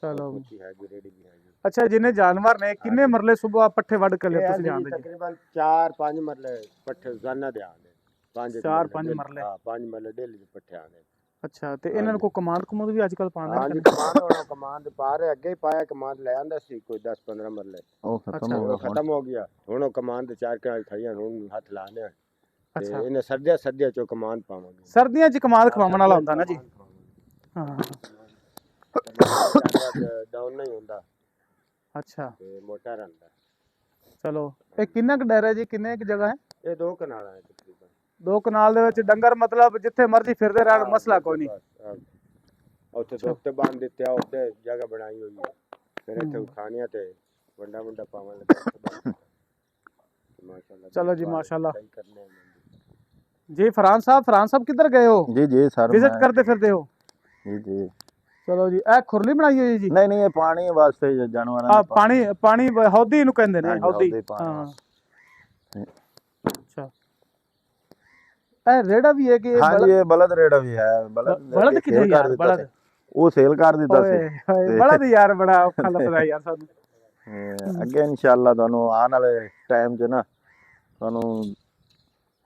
ਚਲੋ ਖੋਤੀ ਹੈ ਜੀ, ਰੇੜੀ ਵੀ ਹੈ ਜੀ। ਅੱਛਾ ਜਿੰਨੇ ਜਾਨਵਰ ਨੇ ਕਿੰਨੇ ਮਰਲੇ ਸੁਬਹ ਪੱਠੇ ਵੱਢ ਕੇ ਲਿਆ ਤੁਸੀਂ ਜਾਣਦੇ ਜੀ? ਤਕਰੀਬਨ 4-5 ਮਰਲੇ ਪੱਠੇ ਰੋਜ਼ਾਨਾ ਦੇ ਆਉਂਦੇ, 4-5 ਮਰਲੇ? ਹਾਂ 5 ਮਰਲੇ ਡੇਲੀ ਦੇ ਪੱਠੇ ਆਉਂਦੇ। ਅੱਛਾ ਤੇ ਇਹਨਾਂ ਨੂੰ ਕੋਈ ਕਮਾਂਡ ਕਮੂੰਡ ਵੀ ਅੱਜ ਕੱਲ ਪਾਉਂਦੇ ਹਾਂਜੀ ਨੇ? ਕਮਾਂਡ ਹੋਣਾ, ਕਮਾਂਡ ਪਾ ਰਹੇ, ਅੱਗੇ ਹੀ ਪਾਇਆ ਕਮਾਂਡ ਲੈ ਆਂਦਾ ਸੀ ਕੋਈ 10-15 ਮਰਲੇ, ਉਹ ਖਤਮ ਅੱਛਾ, ਹੋ ਉਹ ਗਿਆ ਖਤਮ ਹੋ ਗਿਆ। ਹੁਣ ਉਹ ਕਮਾਂਡ ਦੇ 4 ਕਨਾਲ ਖਈਆਂ, ਹੁਣ ਹੱਥ ਲਾਣੇ ਆ ਤੇ ਅੱਛਾ ਇਹਨੇ ਸਰਦੀਆਂ ਚੋਂ ਕਮਾਂਡ ਪਾਵਾਂਗੇ। ਸਰਦੀਆਂ 'ਚ ਕਮਾਦ ਖਵਾਉਣ ਵਾਲਾ ਹੁੰਦਾ ਨਾ ਜੀ? ਹਾਂ ਡਾਊਨ ਨਹੀਂ ਹੁੰਦਾ ਅੱਛਾ ਤੇ ਮੋਟਾ ਰਹਿੰਦਾ। ਚਲੋ ਇਹ ਕਿੰਨਾ ਕੁ ਡਰ ਹੈ ਜੀ, ਕਿੰਨੇ ਕੁ ਜਗ੍ਹਾ ਹੈ? ਇਹ 2 ਕਨਾਲਾਂ ਹੈ ਤਕਰੀਬਨ। 2 ਕਨਾਲ ਦੇ ਵਿੱਚ ਡੰਗਰ ਮਤਲਬ ਜਿੱਥੇ ਮਰਜ਼ੀ ਫਿਰਦੇ ਰਹਿਣ, ਮਸਲਾ ਕੋਈ ਨਹੀਂ। ਉੱਥੇ ਧੁੱਪ ਤੇ ਬੰਨ ਦਿੱਤੇ ਆ, ਉੱਤੇ ਜਗ੍ਹਾ ਬਣਾਈ ਹੋਈ ਹੈ, ਫਿਰ ਇੱਥੇ ਖਾਣੀਆਂ ਤੇ ਵੰਡਾ ਪਾਵਣ ਲੱਗਾ। ਮਾਸ਼ਾਅੱਲਾ ਚਲੋ ਜੀ ਮਾਸ਼ਾਅੱਲਾ। ਸਹੀ ਕਰਨੇ ਆ ਜੀ ਫਰਾਨ ਸਾਹਿਬ ਕਿੱਧਰ ਗਏ ਹੋ? ਜੀ ਜੀ ਸਰ ਵਿਜ਼ਿਟ ਕਰਦੇ ਫਿਰਦੇ ਹੋ? ਜੀ ਜੀ ਚਲੋ ਜੀ ਇਹ ਖੁਰਲੀ ਬਣਾਈ ਹੋਈ ਹੈ ਜੀ? ਨਹੀਂ ਇਹ ਪਾਣੀ ਵਾਸਤੇ ਜਾਨਵਰਾਂ ਆ ਦਾ ਪਾਣੀ ਹੌਦੀ ਨੂੰ ਕਹਿੰਦੇ ਨੇ, ਹਾਂਜੀ, ਹੌਦੀ। ਹੌਦੀ ਪਾਣੀ ਹਾਂ ਅੱਛਾ ਇਹ ਰੇੜਾ ਵੀ ਹੈ ਕਿ ਇਹ ਹਾਂਜੀ ਇਹ ਬਲਦ ਰੇੜਾ ਵੀ ਹੈ। ਬਲਦ ਕਿੱਥੇ sale ਕਰ ਯਾਰ? ਦਿੱਤਾ ਬਲਦ ਸੀ। ਉਹ ਸੇਲ ਕਰ ਦਿੱਤਾ ਸੀ। ਓਏ ਹੋਏ ਬਲਦ ਯਾਰ ਬੜਾ ਔਖਾ ਲੱਗਦਾ ਯਾਰ ਸਾਨੂੰ। ਅੱਗੇ ਇਨਸ਼ਾਅੱਲਾ ਤੁਹਾਨੂੰ ਆਉਣ ਵਾਲੇ ਟਾਈਮ 'ਚ ਨਾ ਤੁਹਾਨੂੰ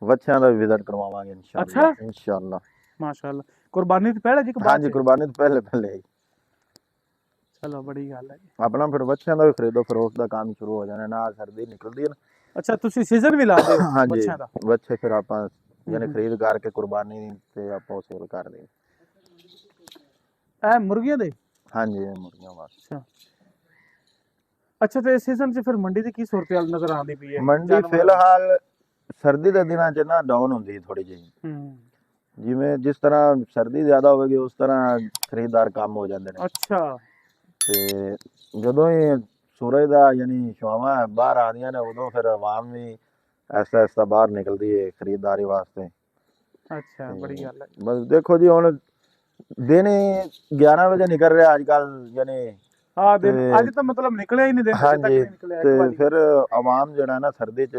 ਵੱਛਿਆਂ ਦਾ ਵੀ ਵਿਜ਼ਿਟ ਕਰਵਾਵਾਂਗੇ ਇਨਸ਼ਾਅੱਲਾ। ਅੱਛਾ। ਇਨਸ਼ਾਅੱਲਾ ਮਾਸ਼ਾਅੱਲਾ ਕੁਰਬਾਨੀ ਤੋਂ ਪਹਿਲੇ ਜੀ ਕਿ ਬਾਅਦ ਹਾਂਜੀ ਚ? ਕੁਰਬਾਨੀ ਤੋਂ ਪਹਿਲੇ ਹੀ ਚਲੋ ਬੜੀ ਗੱਲ ਹੈ ਜੀ। ਆਪਣਾ ਫਿਰ ਵੱਛਿਆਂ ਦਾ ਵੀ ਖਰੀਦੋ ਫਰੋਖਤ ਦਾ ਕੰਮ ਸ਼ੁਰੂ ਹੋ ਜਾਣਾ ਨਾ, ਸਰਦੀ ਨਿਕਲਦੀ ਹੈ ਨਾ। ਅੱਛਾ ਤੁਸੀਂ ਸੀਜ਼ਨ ਵੀ ਲਾਉਂਦੇ ਹੋ ਹਾਂਜੀ ਬੱਚਿਆਂ ਦਾ? ਵੱਛੇ ਫਿਰ ਆਪਾਂ ਯਾਨੀ ਖਰੀਦ ਕਰਕੇ ਕੁਰਬਾਨੀ ਤੇ ਆਪਾਂ ਸੇਲ ਕਰਦੇ। ਇਹ ਮੁਰਗੀਆਂ ਦੇ? ਹਾਂਜੀ ਇਹ ਮੁਰਗੀਆਂ ਵਾਸਤੇ। ਅੱਛਾ ਅੱਛਾ ਤੇ ਇਸ ਸੀਜ਼ਨ 'ਚ ਫਿਰ ਮੰਡੀ ਦੀ ਕੀ ਸੂਰਤ-ਹਾਲ ਨਜ਼ਰ ਆਉਂਦੀ ਪਈ ਹੈ? ਮੰਡੀ ਜਾਨਵਰਾਂ ਦੀ? ਫਿਲਹਾਲ ਸਰਦੀ ਦੇ ਦਿਨਾਂ 'ਚ ਨਾ ਡਾਊਨ ਹੁੰਦੀ ਹੈ ਥੋੜੀ ਜਿਹੀ। ਹੂੰ ਜਿਵੇਂ ਜਿਸ ਤਰ੍ਹਾਂ ਸਰਦੀ ਜ਼ਿਆਦਾ ਹੋਵੇਗੀ ਉਸ ਤਰ੍ਹਾਂ ਖਰੀਦਦਾਰ ਕਮ ਹੋ ਜਾਂਦੇ ਨੇ। ਅੱਛਾ ਤੇ ਜਦੋਂ ਹੀ ਸੂਰਜ ਦਾ ਯਾਨੀ ਛਾਵਾਂ ਬਾਹਰ ਆਉਂਦੀਆਂ ਨੇ ਉਦੋਂ ਫਿਰ ਆਵਾਮ ਵੀ ਐਸਾ ਬਾਹਰ ਨਿਕਲਦੀ ਹੈ ਖਰੀਦਦਾਰੀ ਵਾਸਤੇ। ਅੱਛਾ ਬੜੀ ਗੱਲ ਹੈ। ਬਸ ਦੇਖੋ ਜੀ ਹੁਣ ਦਿਨ ਹੀ 11 ਵਜੇ ਨਿਕਲ ਰਿਹਾ ਅੱਜ ਕੱਲ ਯਾਨੀ। ਹਾਂ ਦਿਨ ਤੇ- ਅੱਜ ਤਾਂ ਮਤਲਬ ਨਿਕਲਿਆ ਹੀ ਨਹੀਂ, ਦਿਨ ਅਜੇ ਤੱਕ ਹਾਂਜੀ ਨਹੀਂ ਨਿਕਲਿਆ ਇੱਕ ਤੇ ਵਾਰੀ। ਫਿਰ ਆਵਾਮ ਜਿਹੜਾ ਨਾ ਸਰਦੀ 'ਚ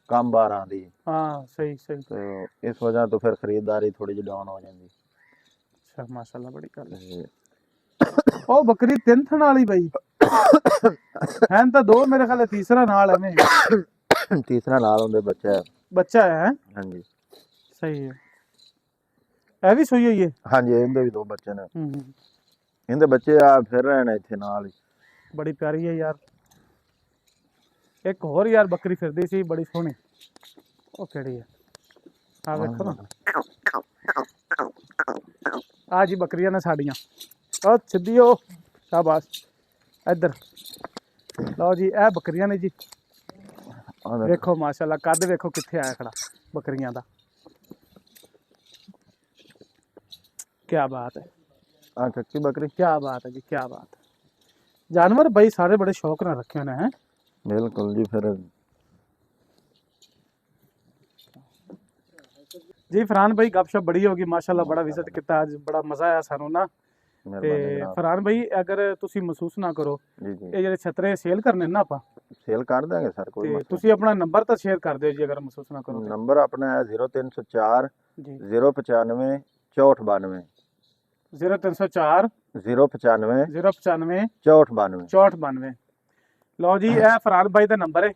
ਕੰਮ ਬਾਹਰ ਆਉਂਦੀ ਹਾਂ ਸਹੀ ਸਹੀ। ਤੇ ਇਸ ਵਜ੍ਹਾ ਤੋਂ ਫਿਰ ਖਰੀਦਦਾਰੀ ਥੋੜੀ ਜਿਹੀ ਡਾਊਨ ਹੋ ਜਾਂਦੀ। ਅੱਛਾ ਮਾਸ਼ਾਅੱਲਾ ਬੜੀ ਗੱਲ ਹੈ। ਤੇ ਉਹ ਬੱਕਰੀ 3 ਥਣ ਵਾਲੀ ਬਈ ਹੈਨ ਤਾਂ 2 ਮੇਰੇ ਖਿਆਲ ਤੀਸਰਾ ਨਾਲ ਐਵੇਂ ਤੀਸਰਾ ਨਾਲ ਹੁੰਦੇ ਬੱਚਾ ਹੈ। ਬੱਚਾ ਹੈ। ਹਾਂਜੀ ਸਹੀ ਹੈ। ਇਹ ਵੀ ਸੋਈ ਹੋਈ ਹੈ? ਹਾਂਜੀ ਇਹਦੇ ਵੀ 2 ਬੱਚੇ ਨੇ। ਹੂੰ ਇਹਦੇ ਬੱਚੇ ਆ ਫਿਰ ਰਹੇ ਨੇ ਇੱਥੇ ਨਾਲ ਹੀ। ਬੜੀ ਪਿਆਰੀ ਹੈ ਯਾਰ। ਇੱਕ ਹੋਰ ਯਾਰ ਬੱਕਰੀ ਫਿਰਦੀ ਸੀ ਬੜੀ ਸੋਹਣੀ, ਉਹ ਕਿਹੜੀ ਹੈ? ਆ ਵੇਖੋ ਨਾ, ਆ ਜੀ ਬੱਕਰੀਆਂ ਨੇ ਸਾਡੀਆਂ। ਉਹ ਸਿੱਧੀ ਉਹ ਸ਼ਾਬਾਸ਼। ਇੱਧਰ ਲਓ ਜੀ ਇਹ ਬੱਕਰੀਆਂ ਨੇ ਜੀ। ਆਹ ਦੇਖੋ। ਵੇਖੋ ਮਾਸ਼ਾਅੱਲਾ ਕੱਦ ਵੇਖੋ ਕਿੱਥੇ ਆਇਆ ਖੜਾ ਬੱਕਰੀਆਂ ਦਾ। ਕੀ ਬਾਤ ਹੈ, ਆ ਕੱਚੀ ਬੱਕਰੀ ਕੀ ਬਾਤ ਹੈ ਜੀ, ਕੀ ਬਾਤ ਹੈ। ਜਾਨਵਰ ਬਈ ਸਾਰੇ ਬੜੇ ਸ਼ੌਕ ਨਾਲ ਰੱਖੇ ਹੋਏ ਨੇ। ਬਿਲਕੁਲ ਜੀ। ਫਿਰ ਜੀ ਫਰਹਾਨ ਭਾਈ ਗੱਪਸ਼ਪ ਬੜੀ ਹੋ ਗਈ ਮਾਸ਼ਾਅੱਲਾ, ਬੜਾ ਵਿਜ਼ਿਟ ਕੀਤਾ ਅੱਜ, ਬੜਾ ਮਜ਼ਾ ਆਇਆ ਸਾਨੂੰ ਨਾ। ਮਿਹਰਬਾਨੀ ਤੇ ਜਨਾਬ। ਫਰਹਾਨ ਭਾਈ ਅਗਰ ਤੁਸੀਂ ਮਹਿਸੂਸ ਨਾ ਕਰੋ, ਜੀ ਜੀ ਇਹ ਜਿਹੜੇ ਛਤਰੇ ਸੇਲ ਕਰਨੇ ਨੇ ਨਾ ਆਪਾਂ, ਸੇਲ ਕਰ ਦਾਂਗੇ ਸਰ ਕੋਈ ਤੇ ਮਸਲਾ ਤੁਸੀਂ ਆਪਣਾ ਨੰਬਰ ਤਾਂ ਸ਼ੇਅਰ ਕਰ ਦਿਓ ਜੀ ਅਗਰ ਮਹਿਸੂਸ ਨਾ ਕਰੋ ਨਹੀਂ। ਤਾਂ। ਨੰਬਰ ਆਪਣਾ ਹੈ 0304 ਜੀ 095 6492 0304 095 095 6492। 6492। ਲਓ ਜੀ ਇਹ ਫਰਹਾਨ ਭਾਈ ਦਾ ਨੰਬਰ ਹੈ।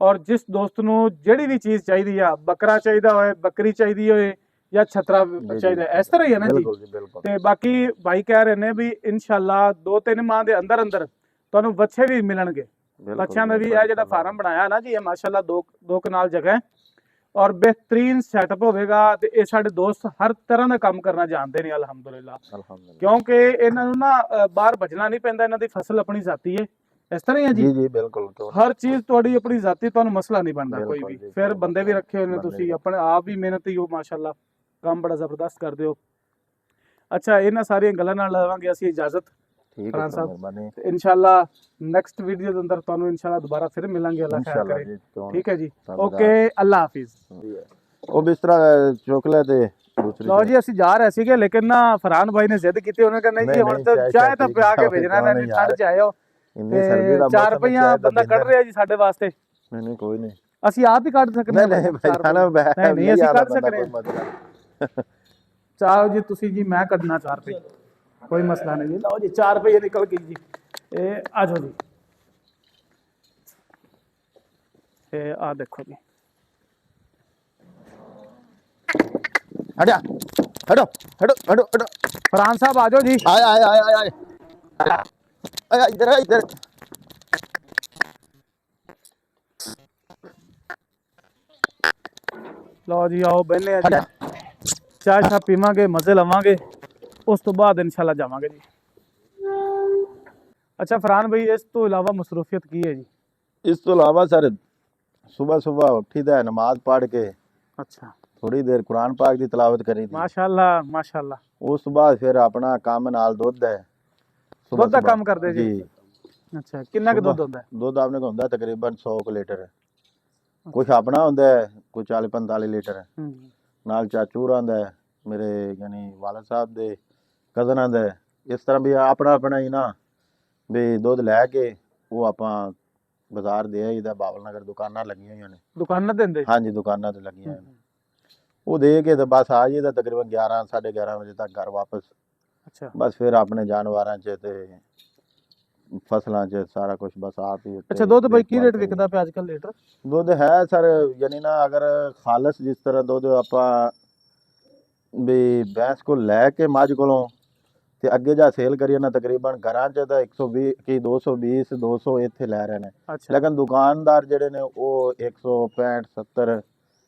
ਔਰ ਜਿਸ ਦੋਸਤ ਨੂੰ ਜਿਹੜੀ ਵੀ ਚੀਜ਼ ਚਾਹੀਦੀ ਆ, ਬੱਕਰਾ ਚਾਹੀਦਾ ਹੋਏ, ਬੱਕਰੀ ਚਾਹੀਦੀ ਹੋਏ ਜਾਂ ਛਤਰਾ ਜੀ। ਚਾਹੀਦਾ, ਇਸ ਤਰ੍ਹਾਂ ਹੀ ਹੈ ਨਾ ਜੀ। ਬਿਲਕੁਲ ਜੀ ਬਿਲਕੁਲ। ਤੇ ਬਾਕੀ ਭਾਈ ਕਹਿ ਰਹੇ ਨੇ ਵੀ ਇਨਸ਼ਾਅੱਲਾ 2-3 ਮਾਹ ਦੇ ਅੰਦਰ ਅੰਦਰ ਤੁਹਾਨੂੰ ਵੱਛੇ ਵੀ ਮਿਲਣਗੇ। ਬਿਲਕੁਲ ਬੱਚਿਆਂ ਦਾ ਵੀ ਬਿਲਕੁਲ ਇਹ ਜਿਹੜਾ ਫਾਰਮ ਬਣਾਇਆ ਨਾ ਜੀ, ਇਹ ਮਾਸ਼ਾਅੱਲਾ 2 ਕਨਾਲ ਜਗ੍ਹਾ ਹੈ ਔਰ ਬਿਹਤਰੀਨ ਸੈਟਅਪ ਹੋਵੇਗਾ। ਤੇ ਇਹ ਸਾਡੇ ਦੋਸਤ ਹਰ ਤਰ੍ਹਾਂ ਦਾ ਕੰਮ ਕਰਨਾ ਜਾਣਦੇ ਨੇ ਅਲਹਮਦੁਲਿਲਾ, ਅਲਹਮਦੁਲਿਲਾ। ਕਿਉਂਕਿ ਇਹਨਾਂ ਨੂੰ ਨਾ ਬਾਹਰ ਭਜਣਾ ਨਹੀਂ ਪੈਂਦਾ। ਇਹਨਾਂ ਦੀ ਫਸਲ ਆਪਣੀ ਜ਼ਾਤੀ ਹੈ, ਇਸ ਤਰ੍ਹਾਂ ਹੀ ਹੈ ਜੀ। ਜੀ ਜੀ ਬਿਲਕੁਲ। ਕਿਉਂ ਹਰ ਚੀਜ਼ ਤੁਹਾਡੀ ਆਪਣੀ ਜ਼ਾਤੀ, ਤੁਹਾਨੂੰ ਮਸਲਾ ਨਹੀਂ ਬਣਦਾ ਕੋਈ ਬਿਲਕੁਲ ਵੀ। ਜੀ, ਫਿਰ ਬਿਲਕੁਲ। ਬੰਦੇ ਵੀ ਰੱਖੇ ਹੋਏ ਨੇ ਬੰਦੇ ਤੁਸੀਂ, ਵੀ। ਆਪਣੇ ਆਪ ਵੀ ਮਿਹਨਤੀ ਹੋ ਮਾਸ਼ਾਅੱਲਾ, ਕੰਮ ਬੜਾ ਜ਼ਬਰਦਸਤ ਕਰਦੇ ਹੋ। ਅੱਛਾ ਇਹਨਾਂ ਸਾਰੀਆਂ ਗੱਲਾਂ ਨਾਲ ਲਵਾਂਗੇ ਅਸੀਂ ਇਜਾਜ਼ਤ। ਠੀਕ ਹੈ ਫਰਹਾਨ ਸਰ, ਸਾਹਿਬ। ਮਿਹਰਬਾਨੀ ਤੇ ਇਨਸ਼ਾਅੱਲਾ ਨੈਕਸਟ ਵੀਡੀਓ ਦੇ ਅੰਦਰ ਤੁਹਾਨੂੰ ਇਨਸ਼ਾਅੱਲਾ ਦੁਬਾਰਾ ਫਿਰ ਮਿਲਾਂਗੇ, ਅੱਲਾਹ ਖੈਰ ਇਨਸ਼ਾਅੱਲਾ ਕਰੇ। ਜੀ, ਕਿਉਂ ਠੀਕ ਹੈ ਜੀ, ਧੰਨਵਾਦ। ਓਕੇ, ਅੱਲਾਹ ਹਾਫਿਜ਼। ਉਹ ਬਿਸਤਰਾ ਚੁੱਕ ਲੈ ਤੇ ਦੂਸਰੀ ਲਓ ਜੀ, ਅਸੀਂ ਜਾ ਰਹੇ ਸੀਗੇ ਲੇਕਿਨ ਨਾ ਫਰਹਾਨ ਭਾਈ ਨੇ ਜ਼ਿੱਦ ਕੀਤੀ, ਉਹਨੇ ਕਹਿੰਦਾ ਜੀ ਨਹੀਂ, ਹੁਣ ਨਹੀਂ, ਤਾਂ ਚਾਹ ਚਾਹ ਤਾਂ ਪੀ ਪਿਆ ਕੇ ਕੇ ਭੇਜਣਾ ਕਿਉਂ ਨੇ, ਨਹੀਂ ਠੰਡ ਯਾਰ। ਚ ਆਏ ਹੋ ਇੰਨੀ ਸਰਦੀ ਦਾ ਤੇ 4 ਮੌਸਮ ਹੈ, ਰੁਪਈਆ ਚਾਹ ਤਾਂ ਬੰਦਾ ਕੱਢ ਪੀਂਦੇ ਰਿਹਾ ਜੀ ਸਾਡੇ ਵਾਸਤੇ। ਨਹੀਂ ਨਹੀਂ ਕੋਈ ਨਹੀਂ, ਅਸੀਂ ਆਪ ਹੀ ਕੱਢ ਸਕਦੇ ਨਹੀਂ ਹਾਂ ਨਹੀਂ ਭਾਈ ਚਾਰ ਜਾਨਾ ਰੁਪਏ। ਨਹੀਂ ਅਸੀਂ ਕੱਢ ਸਕਦੇ ਕੋਈ ਹਾਂ। ਮਤਲਬ ਚਾਹੋ ਜੀ ਤੁਸੀਂ ਜੀ, ਮੈਂ ਕੱਢਣਾ 4 ਰੁਪਏ, ਕੋਈ ਮਸਲਾ ਨਹੀਂ ਜੀ। ਲਓ ਜੀ 4 ਰੁਪਏ ਨਿਕਲ ਗਈ ਜੀ, ਇਹ ਆ ਜਾਓ ਜੀ, ਇਹ ਆ ਦੇਖੋ ਜੀ। हटा हटो हटो हटो हटो फरहान साहब आ जाओ जी। आए आए आए आए आए आए इधर आए इधर लो जी आओ बहने हटा चाय शाह पीवांगे, मजे लवांगे, उस तो बाद इंशाल्लाह जावांगे जी। अच्छा फरहान भाई, इस तो इलावा मसरूफियत की है जी? इस तो अलावा सर सुबह सुबह उठीदा नमाज पढ़ के अच्छा, थोड़ी देर कुरान पाक की तिलावत करी दी, माशाल्लाह माशाल्लाह। उस तो बाद फिर अपना काम नाल दुध है दुध दा काम करदे जी? जी अच्छा, कितना के सुबह दुध होंदा है? दुध आपने को होंदा तकरीबन 100 लीटर, कुछ अपना होंदा है, कुछ 40-45 लीटर नाल चाचू आंदा है मेरे यानी वाला साहब दे कजन आंदा है। इस तरह भी अपना अपना ही ना भी दुध लैके वो ਆਪਾਂ ਬਾਜ਼ਾਰ ਦੇ ਆਈਦਾ, ਬਾਬਲ ਨਗਰ ਦੁਕਾਨਾਂ ਲੱਗੀਆਂ ਹੋਈਆਂ ਨੇ। ਦੁਕਾਨਾਂ ਤੇ ਦਿੰਦੇ? ਹਾਂਜੀ ਦੁਕਾਨਾਂ ਤੇ ਲੱਗੀਆਂ ਨੇ, ਉਹ ਦੇ ਕੇ ਤੇ ਬਸ ਆ ਜਾਈਦਾ ਤਕਰੀਬਨ 11 11:30 ਵਜੇ ਤੱਕ ਘਰ ਵਾਪਸ। ਅੱਛਾ, ਬਸ ਫਿਰ ਆਪਣੇ ਜਾਨਵਰਾਂ 'ਚ ਤੇ ਫਸਲਾਂ 'ਚ ਸਾਰਾ ਕੁਝ ਬਸ ਆਪ ਹੀ। ਅੱਛਾ ਦੁੱਧ ਬਾਈ ਕੀ ਰੇਟ ਵਿਕਦਾ ਪਿਆ ਅੱਜ ਕੱਲ ਲੀਟਰ? ਦੁੱਧ ਹੈ ਸਰ ਯਾਨੀ ਨਾ ਅਗਰ ਖਾਲਸ ਜਿਸ ਤਰ੍ਹਾਂ ਦੁੱਧ ਆਪਾਂ ਵੀ ਭੈਂਸ ਕੋ ਲੈ ਕੇ ਮੱਝ ਕੋਲੋਂ ਤੇ ਅੱਗੇ ਜਾ ਸੇਲ ਕਰੀਏ ਨਾ, ਤਕਰੀਬਨ ਘਰਾਂ 'ਚ ਤਾਂ 120 ਕੀ 220 200 ਇੱਥੇ ਲੈ ਰਹੇ ਨੇ। ਅੱਛਾ, ਲੇਕਿਨ ਦੁਕਾਨਦਾਰ ਜਿਹੜੇ ਨੇ ਉਹ 165 70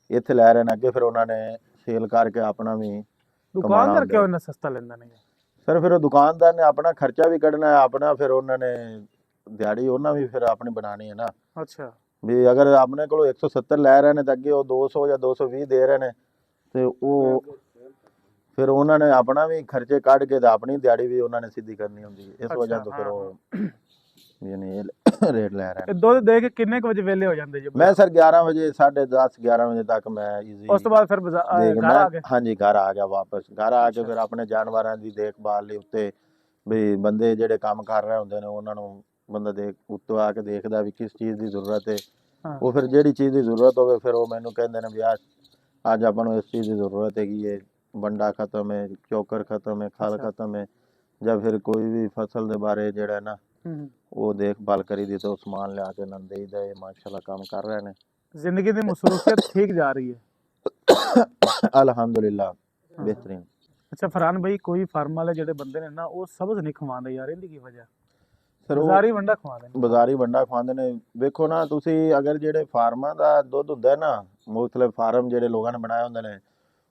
ਇੱਥੇ ਲੈ ਰਹੇ ਨੇ। ਅੱਗੇ ਫਿਰ ਉਹਨਾਂ ਨੇ ਸੇਲ ਕਰਕੇ ਆਪਣਾ ਵੀ ਦੁਕਾਨਦਾਰ ਕਿਉਂ ਇੰਨਾ ਸਸਤਾ ਲੈਂਦਾ ਨਹੀਂ? ਸਰ ਫਿਰ ਉਹ ਦੁਕਾਨਦਾਰ ਨੇ ਆਪਣਾ ਖਰਚਾ ਵੀ ਕੱਢਣਾ ਹੈ, ਆਪਣਾ ਫਿਰ ਉਹਨਾਂ ਨੇ ਦਿਹਾੜੀ ਉਹਨਾਂ ਵੀ ਫਿਰ ਆਪਣੀ ਬਣਾਣੀ ਹੈ ਨਾ। ਅੱਛਾ, ਵੀ ਅਗਰ ਆਪਣੇ ਕੋਲੋਂ 170 ਲੈ ਰਹੇ ਨੇ ਤਾਂ ਅੱਗੇ ਉਹ 200 ਜਾਂ 220 ਦੇ ਰਹੇ ਨੇ, ਤੇ ਉਹ ਫਿਰ ਉਹਨਾਂ ਨੇ ਆਪਣਾ ਵੀ ਖਰਚੇ ਕੱਢ ਕੇ ਤੇ ਆਪਣੀ ਦਿਹਾੜੀ ਵੀ ਉਹਨਾਂ ਨੇ ਸਿੱਧੀ ਕਰਨੀ ਹੁੰਦੀ ਹੈ। ਇਸ ਵਜ੍ਹਾ ਤੋਂ ਫਿਰ ਉਹ ਯਾਨੀ ਰੇਟ ਲੈ ਰਹੇ ਤੇ ਨੇ। ਦੁੱਧ ਦੇ ਕੇ ਕਿੰਨੇ ਕੁ ਵਜੇ ਵਿਹਲੇ ਹੋ ਜਾਂਦੇ ਜੀ? ਮੈਂ ਸਰ 11 ਵਜੇ 10:30 11 ਵਜੇ ਤੱਕ ਮੈਂ ਈਜ਼ੀ ਉਸ ਤੋਂ ਬਾਅਦ ਫਿਰ ਘਰ ਆ ਗਏ? ਹਾਂਜੀ ਘਰ ਆ ਗਿਆ ਵਾਪਸ। ਘਰ ਆ ਕੇ ਫਿਰ ਆਪਣੇ ਜਾਨਵਰਾਂ ਦੀ ਦੇਖਭਾਲ ਲਈ ਉੱਤੇ ਵੀ ਬੰਦੇ ਜਿਹੜੇ ਕੰਮ ਕਰ ਰਹੇ ਹੁੰਦੇ ਨੇ ਉਹਨਾਂ ਨੂੰ ਬੰਦਾ ਦੇਖ ਉੱਤੋਂ ਆ ਕੇ ਦੇਖਦਾ ਵੀ ਕਿਸ ਚੀਜ਼ ਦੀ ਜ਼ਰੂਰਤ ਹੈ। ਉਹ ਫਿਰ ਜਿਹੜੀ ਚੀਜ਼ ਦੀ ਜ਼ਰੂਰਤ ਹੋਵੇ ਫਿਰ ਉਹ ਮੈਨੂੰ ਕਹਿੰਦੇ ਨੇ ਵੀ ਅੱਜ ਆਪਾਂ ਨੂੰ ਇਸ ਚੀਜ਼ ਦੀ ਜ਼ਰੂਰਤ ਹੈਗੀ ਹੈ, ਬੰਡਾ ਖਤਮ ਹੈ, ਚੋਕਰ ਖਤਮ ਹੈ, ਖਲ ਖਤਮ ਹੈ, ਜਾਂ ਫਿਰ ਕੋਈ ਵੀ ਫਸਲ ਦੇ ਬਾਰੇ ਜਿਹੜਾ ਨਾ ਉਹ ਦੇਖਭਾਲ ਕਰੀ ਦੀ ਤੇ ਉਹ ਸਮਾਨ ਲਿਆ ਕੇ ਇਹਨਾਂ ਨੂੰ ਦੇਈਦਾ। ਇਹ ਮਾਸ਼ਾਅੱਲਾ ਕੰਮ ਕਰ ਰਹੇ ਨੇ। ਜ਼ਿੰਦਗੀ ਦੀ ਮਸਰੂਫੀਅਤ ਠੀਕ ਜਾ ਰਹੀ ਹੈ? ਅਲਹਮਦੁਲਿਲਾ ਬਿਹਤਰੀਨ। ਅੱਛਾ ਫਰਹਾਨ ਭਾਈ, ਕੋਈ ਫਾਰਮ ਵਾਲੇ ਜਿਹੜੇ ਬੰਦੇ ਨੇ ਨਾ ਉਹ ਸਬਜ਼ ਨਹੀਂ ਖਵਾਉਂਦੇ ਯਾਰ, ਇਹਦੀ ਕੀ ਵਜ੍ਹਾ? ਸਰ ਉਹ ਬਾਜ਼ਾਰੀ ਵੰਡਾ ਖਵਾਉਂਦੇ ਨੇ। ਬਾਜ਼ਾਰੀ ਵੰਡਾ ਖਵਾਉਂਦੇ ਨੇ। ਵੇਖੋ ਨਾ ਤੁਸੀਂ, ਅਗਰ ਜਿਹੜੇ ਫਾਰਮਾਂ ਦਾ ਦੁੱਧ ਹੁੰਦਾ ਨਾ, ਮੁਖਤਲਿਫ ਫਾਰਮ ਜਿਹੜੇ ਲੋਕਾਂ ਨੇ ਬਣਾਏ ਹੁੰਦੇ ਨੇ,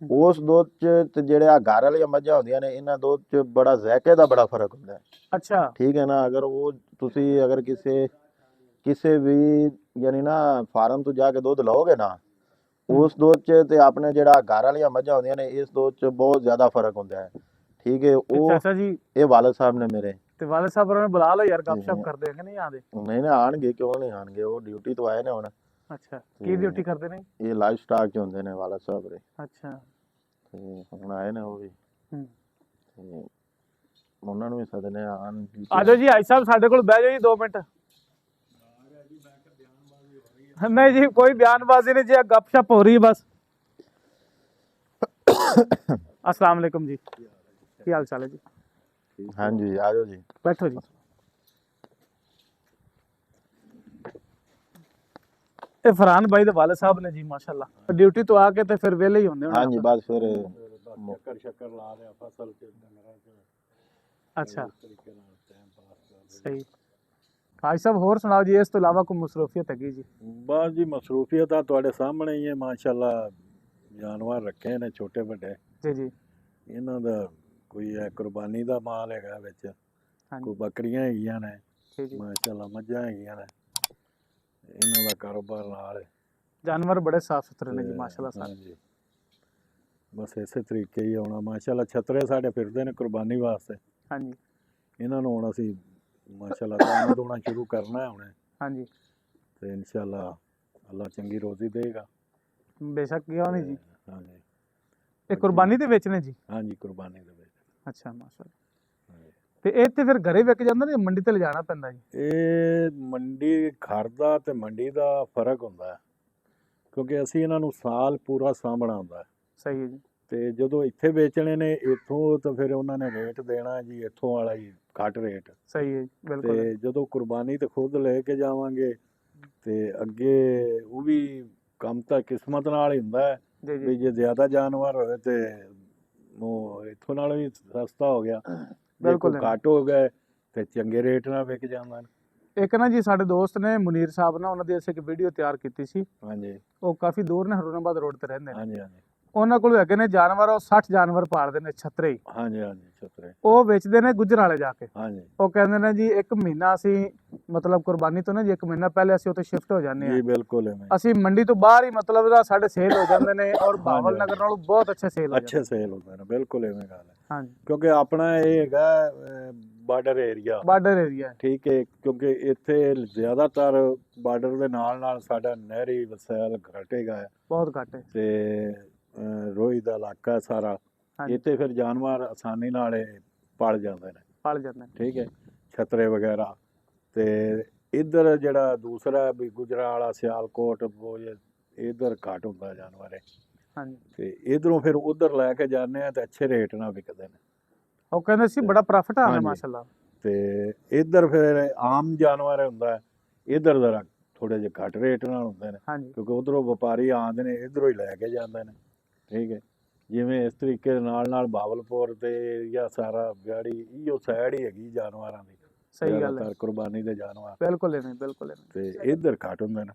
ਉਸ ਦੁੱਧ 'ਚ ਤੇ ਜਿਹੜੇ ਆ ਘਰ ਵਾਲੀਆਂ ਮੱਝਾਂ ਹੁੰਦੀਆਂ ਨੇ ਇਹਨਾਂ ਦੁੱਧ 'ਚ ਬੜਾ ਜ਼ਾਇਕੇ ਦਾ ਬੜਾ ਫਰਕ ਹੁੰਦਾ ਹੈ। ਅੱਛਾ, ਠੀਕ ਹੈ ਨਾ। ਅਗਰ ਉਹ ਤੁਸੀਂ ਅਗਰ ਕਿਸੇ ਵੀ ਯਾਨੀ ਨਾ ਫਾਰਮ ਤੋਂ ਜਾ ਕੇ ਦੁੱਧ ਲਓਗੇ ਨਾ, ਉਸ ਦੁੱਧ 'ਚ ਤੇ ਆਪਣੇ ਜਿਹੜਾ ਘਰ ਵਾਲੀਆਂ ਮੱਝਾਂ ਹੁੰਦੀਆਂ ਨੇ ਇਸ ਦੁੱਧ 'ਚ ਬਹੁਤ ਜ਼ਿਆਦਾ ਫਰਕ ਹੁੰਦਾ ਹੈ। ਠੀਕ ਹੈ। ਉਹ ਚਾਚਾ ਜੀ ਇਹ ਵਾਲਦ ਸਾਹਿਬ ਨੇ ਮੇਰੇ, ਤੇ ਵਾਲੇ ਸਾਹਿਬ ਉਹਨਾਂ ਨੂੰ ਬੁਲਾ ਲਓ ਯਾਰ, ਗੱਪਸ਼ਪ ਕਰਦੇ ਆ ਕਿ ਨਹੀਂ ਆਉਂਦੇ? ਨਹੀਂ ਨਾ ਆਣਗੇ, ਕਿਉਂ ਨਹੀਂ ਆਣਗੇ, ਉਹ ਡਿਊਟੀ ਤੋਂ ਆਏ ਨੇ ਹੁਣ। ਅੱਛਾ, ਕੀ ਡਿਊਟੀ ਕਰਦੇ ਨੇ? ਇਹ ਲਾਈਫ ਸਟਾਕ 'ਚ ਹੁੰਦੇ ਨੇ ਵਾਲਦ ਸਾਹਿਬ ਦੇ। ਅੱਛਾ, ਤੇ ਹੁਣ ਆਏ ਨੇ ਉਹ ਵੀ, ਹੂੰ। ਤੇ ਉਹਨਾਂ ਨੂੰ ਵੀ ਸਦਨੇ ਆਣ। ਆ ਜਾਓ ਜੀ ਹਾਈ ਸਾਹਿਬ, ਸਾਡੇ ਕੋਲ ਬਹਿ ਜਾਓ ਜੀ 2 ਮਿੰਟ। ਨਹੀਂ ਜੀ ਕੋਈ ਬਿਆਨਬਾਜ਼ੀ ਨਹੀਂ ਜੀ, ਗੱਪਸ਼ਪ ਹੋ ਰਹੀ ਹੈ ਬਸ। अस्सलाम वालेकुम जी, ਕੀ ਹਾਲ ਚਾਲ ਹੈ ਜੀ? ਹਾਂਜੀ ਆ ਜਾਓ ਜੀ, ਬੈਠੋ ਜੀ। ਇਹ ਫਰਹਾਨ ਭਾਈ ਦੇ ਵਾਲੇ ਸਾਹਿਬ ਨੇ ਜੀ, ਮਾਸ਼ਾਅੱਲਾ ਡਿਊਟੀ ਤੋਂ ਆ ਕੇ ਤੇ ਫਿਰ ਵਿਹਲੇ ਹੀ ਹੁੰਦੇ ਹੋਣੇ। ਹਾਂਜੀ ਬਸ ਫਿਰ ਚੱਕਰ ਲਾ ਰਿਹਾ ਫਸਲ ਤੇ ਡੰਗਰਾਂ ਚ। ਅੱਛਾ ਤਰੀਕੇ ਨਾਲ ਟਾਈਮ ਪਾਸ ਕਰ ਸਹੀ। ਭਾਈ ਸਾਹਿਬ ਹੋਰ ਸੁਣਾਓ ਜੀ, ਇਸ ਤੋਂ ਇਲਾਵਾ ਕੋਈ ਮਸਰੂਫੀਅਤ ਹੈਗੀ ਜੀ? ਬਸ ਜੀ ਮਸਰੂਫੀਅਤ ਆ ਤੁਹਾਡੇ ਸਾਹਮਣੇ ਹੀ ਹੈ ਮਾਸ਼ਾਅੱਲਾ। ਜਾਨਵਰ ਰੱਖੇ ਨੇ ਛੋਟੇ ਵੱਡੇ, ਜੀ ਜੀ। ਇਹਨਾਂ ਦਾ ਕੋਈ ਹੈ ਕੁਰਬਾਨੀ ਦਾ ਮਾਲ ਹੈਗਾ ਵਿੱਚ, ਹਾਂਜੀ ਕੋਈ ਬੱਕਰੀਆਂ ਹੈਗੀਆਂ ਨੇ ਜੀ ਜੀ। ਮਾਸ਼ਾਅੱਲਾ, ਮੱਝਾਂ ਹੈਗੀਆਂ ਨੇ, ਇਹਨਾਂ ਦਾ ਕਾਰੋਬਾਰ ਨਾਲ ਹੈ। ਜਾਨਵਰ ਬੜੇ ਸਾਫ ਸੁਥਰੇ ਨੇ ਜੀ ਮਾਸ਼ਾਅੱਲਾ ਸਾਰੇ। ਹਾਂਜੀ ਬਸ ਇਸੇ ਤਰੀਕੇ ਹੀ ਆਉਣਾ ਮਾਸ਼ਾਅੱਲਾ। ਛਤਰੇ ਸਾਡੇ ਫਿਰਦੇ ਨੇ ਕੁਰਬਾਨੀ ਵਾਸਤੇ, ਹਾਂਜੀ ਇਹਨਾਂ ਨੂੰ ਹੁਣ ਅਸੀਂ ਮਾਸ਼ਾਅੱਲਾ ਦਾਣਾ ਦੋਣਾ ਸ਼ੁਰੂ ਕਰਨਾ ਹੈ ਹੁਣੇ, ਹਾਂਜੀ ਤੇ ਇਨਸ਼ਾਅੱਲਾ ਅੱਲਾ ਚੰਗੀ ਰੋਜ਼ੀ ਦੇਗਾ। ਬੇਸ਼ੱਕ ਕਿਉਂ ਨਹੀਂ ਜੀ। ਹਾਂਜੀ ਇਹ ਕੁਰਬਾਨੀ ਦੇ ਵਿੱਚ ਨੇ ਜੀ। ਹਾਂਜੀ ਕੁਰਬਾਨੀ ਦੇ ਵਿੱਚ। ਅੱਛਾ ਮਾਸ਼ਾਅੱਲਾ। ਹਾਂਜੀ। ਤੇ ਇਹ ਤੇ ਫਿਰ ਘਰੇ ਵਿਕ ਜਾਂਦਾ ਨੇ, ਮੰਡੀ ਤੇ ਲਿਜਾਣਾ ਪੈਂਦਾ ਜੀ? ਇਹ ਮੰਡੀ ਘਰ ਦਾ ਤੇ ਮੰਡੀ ਦਾ ਫਰਕ ਹੁੰਦਾ ਹੈ, ਕਿਉਂਕਿ ਅਸੀਂ ਇਹਨਾਂ ਨੂੰ ਸਾਲ ਪੂਰਾ ਸਾਂਭਣਾ ਹੁੰਦਾ ਹੈ। ਸਹੀ ਹੈ ਜੀ। ਤੇ ਜਦੋਂ ਇੱਥੇ ਵੇਚਣੇ ਨੇ ਇੱਥੋਂ, ਤਾਂ ਫਿਰ ਉਹਨਾਂ ਨੇ ਰੇਟ ਦੇਣਾ ਜੀ ਇੱਥੋਂ ਵਾਲਾ ਹੀ ਘੱਟ ਰੇਟ। ਸਹੀ ਹੈ ਜੀ, ਬਿਲਕੁਲ। ਤੇ ਜਦੋਂ ਕੁਰਬਾਨੀ ਤੇ ਖੁਦ ਲੈ ਕੇ ਜਾਵਾਂਗੇ ਤੇ ਅੱਗੇ ਉਹ ਵੀ ਕੰਮ ਤਾਂ ਕਿਸਮਤ ਨਾਲ ਹੀ ਹੁੰਦਾ ਹੈ ਜੀ ਵੀ ਜੀ ਜੇ ਜ਼ਿਆਦਾ ਜਾਨਵਰ ਹੋਵੇ ਤੇ ਉਹ ਇੱਥੋਂ ਨਾਲ ਵੀ ਸਸਤਾ ਹੋ ਗਿਆ, ਜੇ ਬਿਲਕੁਲ ਕੋਈ ਘੱਟ ਹੋ ਗਏ ਤੇ ਚੰਗੇ ਰੇਟ ਨਾਲ ਵਿਕ ਜਾਂਦਾ ਨੇ। ਇੱਕ ਨਾ ਜੀ ਸਾਡੇ ਦੋਸਤ ਨੇ ਮੁਨੀਰ ਸਾਹਿਬ ਨਾਲ, ਉਹਨਾਂ ਦੀ ਅਸੀਂ ਇੱਕ ਵੀਡੀਓ ਤਿਆਰ ਕੀਤੀ ਸੀ। ਹਾਂਜੀ ਉਹ ਕਾਫੀ ਦੂਰ ਨੇ, ਹਰੂਨਾਬਾਦ ਰੋਡ ਤੇ ਰਹਿੰਦੇ ਨੇ। ਹਾਂਜੀ ਹਾਂਜੀ ਉਹਨਾਂ ਕੋਲ ਹੈਗੇ ਨੇ ਜਾਨਵਰ, ਉਹ 60 ਜਾਨਵਰ ਪਾਲਦੇ ਨੇ ਛਤਰੇ ਹੀ। ਹਾਂਜੀ ਹਾਂਜੀ ਛਤਰੇ। ਉਹ ਵੇਚਦੇ ਨੇ ਗੁਜਰਾਲੇ ਜਾ ਕੇ। ਹਾਂਜੀ ਉਹ ਕਹਿੰਦੇ ਨੇ ਜੀ 1 ਮਹੀਨਾ ਅਸੀਂ ਮਤਲਬ ਕੁਰਬਾਨੀ ਤੋਂ ਨਾ ਜੀ 1 ਮਹੀਨਾ ਪਹਿਲੇ ਅਸੀਂ ਉੱਥੇ ਸ਼ਿਫਟ ਹੋ ਜਾਂਦੇ ਜੀ ਹਾਂ। ਬਿਲਕੁਲ ਐਵੇਂ ਅਸੀਂ ਮੰਡੀ ਤੋਂ ਬਾਹਰ ਹੀ ਮਤਲਬ ਦਾ ਸਾਡੇ ਸੇਲ ਹੋ ਜਾਂਦੇ ਨੇ, ਔਰ ਹਾਂਜੀ, ਬਾਵਲ ਹਾਂਜੀ। ਨਗਰ ਨਾਲੋਂ ਬਹੁਤ ਅੱਛੇ ਸੇਲ ਹੋ ਜਾਂਦੇ ਅੱਛੇ ਸੇਲ ਹੁੰਦੇ ਨੇ, ਬਿਲਕੁਲ ਐਵੇਂ ਗੱਲ ਹੈ। ਹਾਂਜੀ ਕਿਉਂਕਿ ਆਪਣਾ ਇਹ ਹੈਗਾ ਬਾਰਡਰ ਏਰੀਆ, ਬਾਰਡਰ ਏਰੀਆ ਹੈ। ਠੀਕ ਹੈ, ਕਿਉਂਕਿ ਇੱਥੇ ਜ਼ਿਆਦਾਤਰ ਬਾਰਡਰ ਦੇ ਨਾਲ ਨਾਲ ਸਾਡਾ ਨਹਿਰੀ ਵਸੈਲ ਘਟੇਗਾ ਹੈ ਬਹੁਤ ਘੱਟ ਹੈ। ਤੇ ਰੋਈ ਦਾ ਇਲਾਕਾ ਹੈ ਸਾਰਾ, ਹਾਂਜੀ ਇੱਥੇ ਫਿਰ ਜਾਨਵਰ ਆਸਾਨੀ ਨਾਲ ਇਹ ਪਲ ਜਾਂਦੇ ਨੇ, ਪਲ ਜਾਂਦੇ ਨੇ। ਠੀਕ ਹੈ, ਛਤਰੇ ਵਗੈਰਾ। ਤੇ ਇੱਧਰ ਜਿਹੜਾ ਦੂਸਰਾ ਵੀ ਗੁਜਰਾਲਾ ਸਿਆਲਕੋਟ ਉਹ ਇੱਧਰ ਘੱਟ ਹੁੰਦਾ ਜਾਨਵਰ ਇਹ। ਹਾਂਜੀ ਤੇ ਇਧਰੋਂ ਫਿਰ ਉਧਰ ਲੈ ਕੇ ਜਾਂਦੇ ਆ ਤੇ ਅੱਛੇ ਰੇਟ ਨਾਲ ਵਿਕਦੇ ਨੇ। ਉਹ ਕਹਿੰਦੇ ਸੀ ਬੜਾ ਪ੍ਰੋਫਿਟ ਆਉਂਦਾ ਹਾਂਜੀ। ਮਾਸ਼ਾਅੱਲਾ। ਤੇ ਇੱਧਰ ਫਿਰ ਆਮ ਜਾਨਵਰ ਹੁੰਦਾ, ਇੱਧਰ ਜ਼ਰਾ ਥੋੜੇ ਜਿਹੇ ਘੱਟ ਰੇਟ ਨਾਲ ਹੁੰਦੇ ਨੇ, ਹਾਂਜੀ ਕਿਉਂਕਿ ਉਧਰੋਂ ਵਪਾਰੀ ਆਉਂਦੇ ਨੇ, ਇੱਧਰੋਂ ਹੀ ਲੈ ਕੇ ਜਾਂਦੇ ਨੇ, ਠੀਕ ਹੈ। ਜਿਵੇਂ ਇਸ ਤਰੀਕੇ ਦੇ ਨਾਲ ਬਾਵਲਪੁਰ ਤੇ ਜਾਂ ਸਾਰਾ ਗਾੜੀ ਇਹੋ ਸਾਈਡ ਹੀ ਹੈਗੀ ਜਾਨਵਰਾਂ ਦੀ, ਸਹੀ ਗੱਲ ਹੈ, ਜ਼ਿਆਦਾਤਰ ਕੁਰਬਾਨੀ ਦੇ ਜਾਨਵਰ, ਬਿਲਕੁਲ ਐਵੇਂ ਬਿਲਕੁਲ ਐਵੇਂ। ਤੇ ਇੱਧਰ ਘੱਟ ਹੁੰਦੇ ਨੇ।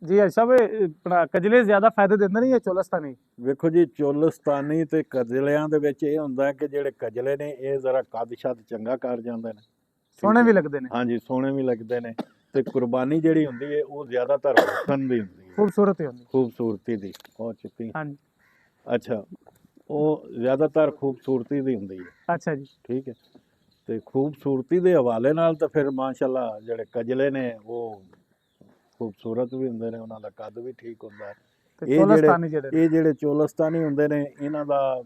ਜੀ ਅੱਛਾ ਵੀ ਆਪਣਾ ਕਜਲੇ ਜ਼ਿਆਦਾ ਫਾਇਦੇ ਦਿੰਦੇ ਨੇ ਜਾਂ ਚੋਲਸਤਾਨੀ? ਵੇਖੋ ਜੀ ਚੋਲਸਤਾਨੀ ਤੇ ਕਜਲਿਆਂ ਦੇ ਵਿੱਚ ਇਹ ਹੁੰਦਾ ਕਿ ਜਿਹੜੇ ਕਜਲੇ ਨੇ ਇਹ ਜ਼ਰਾ ਕੱਦ ਛੱਦ ਚੰਗਾ ਕਰ ਜਾਂਦੇ ਨੇ, ਸੋਹਣੇ ਵੀ ਲੱਗਦੇ ਨੇ, ਹਾਂਜੀ ਸੋਹਣੇ ਵੀ ਲੱਗਦੇ ਨੇ। ਤੇ ਕੁਰਬਾਨੀ ਜਿਹੜੀ ਹੁੰਦੀ ਹੈ ਉਹ ਜ਼ਿਆਦਾਤਰ ਹੁਸਨ ਦੀ ਹੁੰਦੀ ਹੈ, ਖੂਬਸੂਰਤ ਹੀ ਹੁੰਦੀ। ਖੂਬਸੂਰਤੀ ਦੀ। ਉਹ ਚੁੱਕੀ ਹਾਂਜੀ ਅੱਛਾ, ਉਹ ਜ਼ਿਆਦਾਤਰ ਖੂਬਸੂਰਤੀ ਦੀ ਹੁੰਦੀ ਹੈ, ਅੱਛਾ ਜੀ। ਠੀਕ ਹੈ। ਤੇ ਖੂਬਸੂਰਤੀ ਦੇ ਹਵਾਲੇ ਨਾਲ ਤਾਂ ਫਿਰ ਮਾਸ਼ਾਅੱਲਾ ਜਿਹੜੇ ਕਜਲੇ ਨੇ ਉਹ ਖੂਬਸੂਰਤ ਵੀ ਹੁੰਦੇ ਨੇ, ਉਹਨਾਂ ਦਾ ਕੱਦ ਵੀ ਠੀਕ ਹੁੰਦਾ ਹੈ। ਤੇ ਇਹ ਚੋਲਸਤਾਨੀ ਜਿਹੜੇ ਨੇ, ਇਹ ਜਿਹੜੇ ਚੋਲਸਤਾਨੀ ਹੁੰਦੇ ਨੇ ਇਹਨਾਂ ਦਾ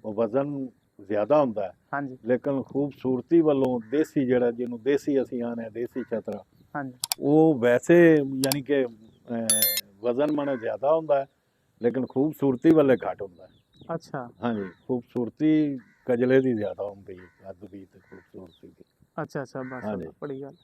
ਵਜ਼ਨ ਜ਼ਿਆਦਾ ਹੁੰਦਾ ਹੈ, ਹਾਂਜੀ ਲੇਕਿਨ ਖੂਬਸੂਰਤੀ ਵੱਲੋਂ ਦੇਸੀ ਜਿਹੜਾ ਜਿਹਨੂੰ ਦੇਸੀ ਅਸੀਂ ਆਨੇ ਦੇਸੀ ਛਤਰਾ, ਹਾਂਜੀ ਉਹ ਵੈਸੇ ਯਾਨੀ ਕਿ ਵਜ਼ਨ ਮਨੇ ਜ਼ਿਆਦਾ ਹੁੰਦਾ ਹੈ, ਲੇਕਿਨ ਖੂਬਸੂਰਤੀ ਵੱਲੇ ਘੱਟ ਹੁੰਦਾ ਹੈ। ਅੱਛਾ ਹਾਂਜੀ ਖੂਬਸੂਰਤੀ ਕਜਲੇ ਦੀ ਜ਼ਿਆਦਾ ਹੁੰਦੀ ਹੈ, ਕੱਦ ਦੀ ਤੇ ਖੂਬਸੂਰਤੀ ਦੀ। ਅੱਛਾ ਅੱਛਾ ਮਾਸ਼ਾਅੱਲਾ, ਹਾਂਜੀ। ਬੜੀ ਗੱਲ।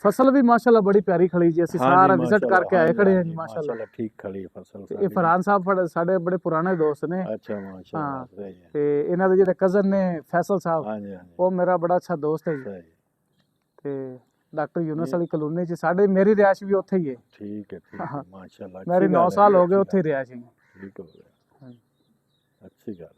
ਫਸਲ ਵੀ ਮਾਸ਼ਾਅੱਲਾ ਬੜੀ ਪਿਆਰੀ ਖੜੀ ਜੀ, ਅਸੀਂ ਸਾਰਾ ਵਿਜ਼ਿਟ ਕਰਕੇ ਆਏ ਖੜੇ ਹਾਂ ਜੀ ਮਾਸ਼ਾਅੱਲਾ। ਠੀਕ ਖੜੀ ਹੈ ਫਸਲ ਤੇ ਇਹ ਸਾਡੀ। ਫਰਹਾਨ ਸਾਹਿਬ ਸਾਡੇ ਬੜੇ ਪੁਰਾਣੇ ਦੋਸਤ ਨੇ। ਅੱਛਾ ਮਾਸ਼ਾਅੱਲਾ, ਸਹੀ ਹੈ। ਤੇ ਇਹਨਾਂ ਦੇ ਜਿਹੜੇ ਕਜ਼ਨ ਨੇ ਫੈਸਲ ਸਾਹਿਬ, ਹਾਂਜੀ ਹਾਂਜੀ ਉਹ ਮੇਰਾ ਬੜਾ ਅੱਛਾ ਦੋਸਤ ਹੈ ਜੀ। ਸਹੀ, ਤੇ ਡਾਕਟਰ ਯੂਨਸ ਵਾਲੀ ਕਲੋਨੀ ਚ ਸਾਡੇ, ਮੇਰੀ ਰਿਹਾਇਸ਼ ਵੀ ਉੱਥੇ ਹੀ ਹੈ। ਠੀਕ ਹੈ ਠੀਕ ਹੈ ਮਾਸ਼ਾਅੱਲਾ। ਮੇਰੀ 9 ਸਾਲ ਹੋ ਗਏ ਉੱਥੇ ਹੀ ਰਿਹਾਇਸ਼ ਹੈ। ਠੀਕ ਹੋ ਗਿਆ, ਹਾਂਜੀ। ਅੱਛੀ ਗੱਲ।